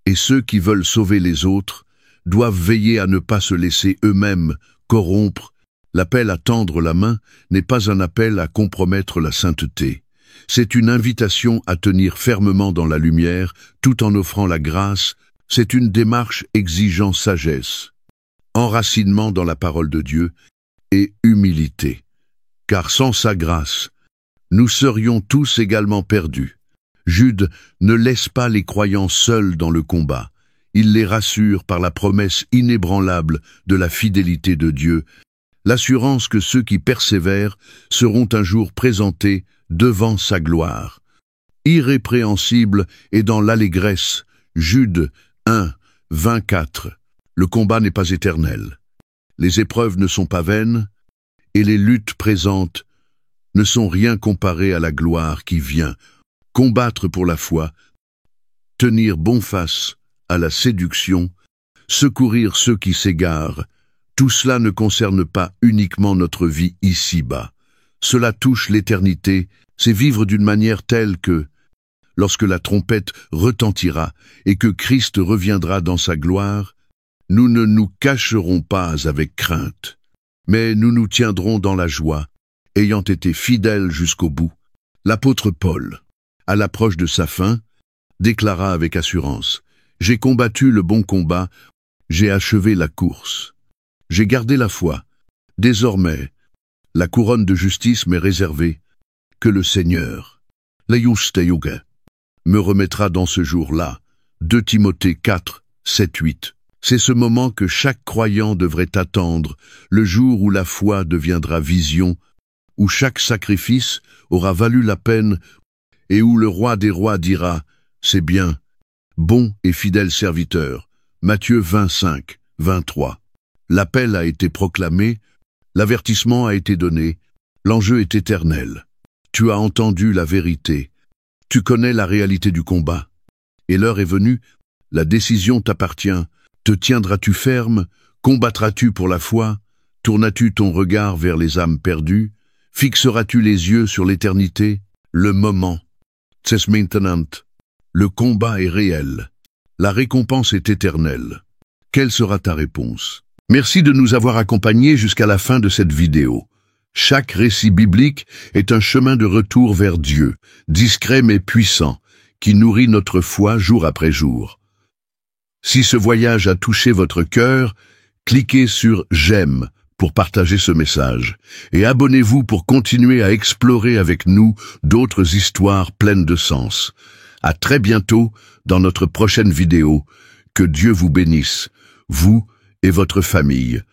et ceux qui veulent sauver les autres doivent veiller à ne pas se laisser eux-mêmes corrompre. L'appel à tendre la main n'est pas un appel à compromettre la sainteté. C'est une invitation à tenir fermement dans la lumière, tout en offrant la grâce. C'est une démarche exigeant sagesse, enracinement dans la parole de Dieu et humilité. Car sans sa grâce, nous serions tous également perdus. Jude ne laisse pas les croyants seuls dans le combat. Il les rassure par la promesse inébranlable de la fidélité de Dieu, l'assurance que ceux qui persévèrent seront un jour présentés devant sa gloire. Irrépréhensible et dans l'allégresse, Jude 1, 24. Le combat n'est pas éternel. Les épreuves ne sont pas vaines, et les luttes présentes ne sont rien comparées à la gloire qui vient. Combattre pour la foi, tenir bon face à la séduction, secourir ceux qui s'égarent, tout cela ne concerne pas uniquement notre vie ici-bas. Cela touche l'éternité, c'est vivre d'une manière telle que, lorsque la trompette retentira et que Christ reviendra dans sa gloire, nous ne nous cacherons pas avec crainte, mais nous nous tiendrons dans la joie, ayant été fidèles jusqu'au bout. L'apôtre Paul, à l'approche de sa fin, déclara avec assurance: « J'ai combattu le bon combat, j'ai achevé la course. J'ai gardé la foi. Désormais, la couronne de justice m'est réservée, que le Seigneur, me remettra dans ce jour-là. » 2 Timothée 4, 7-8. C'est ce moment que chaque croyant devrait attendre, le jour où la foi deviendra vision, où chaque sacrifice aura valu la peine et où le roi des rois dira: « C'est bien, bon et fidèle serviteur. » Matthieu 25, 23. L'appel a été proclamé, l'avertissement a été donné, l'enjeu est éternel. Tu as entendu la vérité, tu connais la réalité du combat, et l'heure est venue, la décision t'appartient. Te tiendras-tu ferme? Combattras-tu pour la foi? Tournas-tu ton regard vers les âmes perdues? Fixeras-tu les yeux sur l'éternité? Le moment, c'est maintenant. Le combat est réel. La récompense est éternelle. Quelle sera ta réponse? Merci de nous avoir accompagnés jusqu'à la fin de cette vidéo. Chaque récit biblique est un chemin de retour vers Dieu, discret mais puissant, qui nourrit notre foi jour après jour. Si ce voyage a touché votre cœur, cliquez sur « J'aime » pour partager ce message. Et abonnez-vous pour continuer à explorer avec nous d'autres histoires pleines de sens. À très bientôt dans notre prochaine vidéo. Que Dieu vous bénisse, vous et votre famille.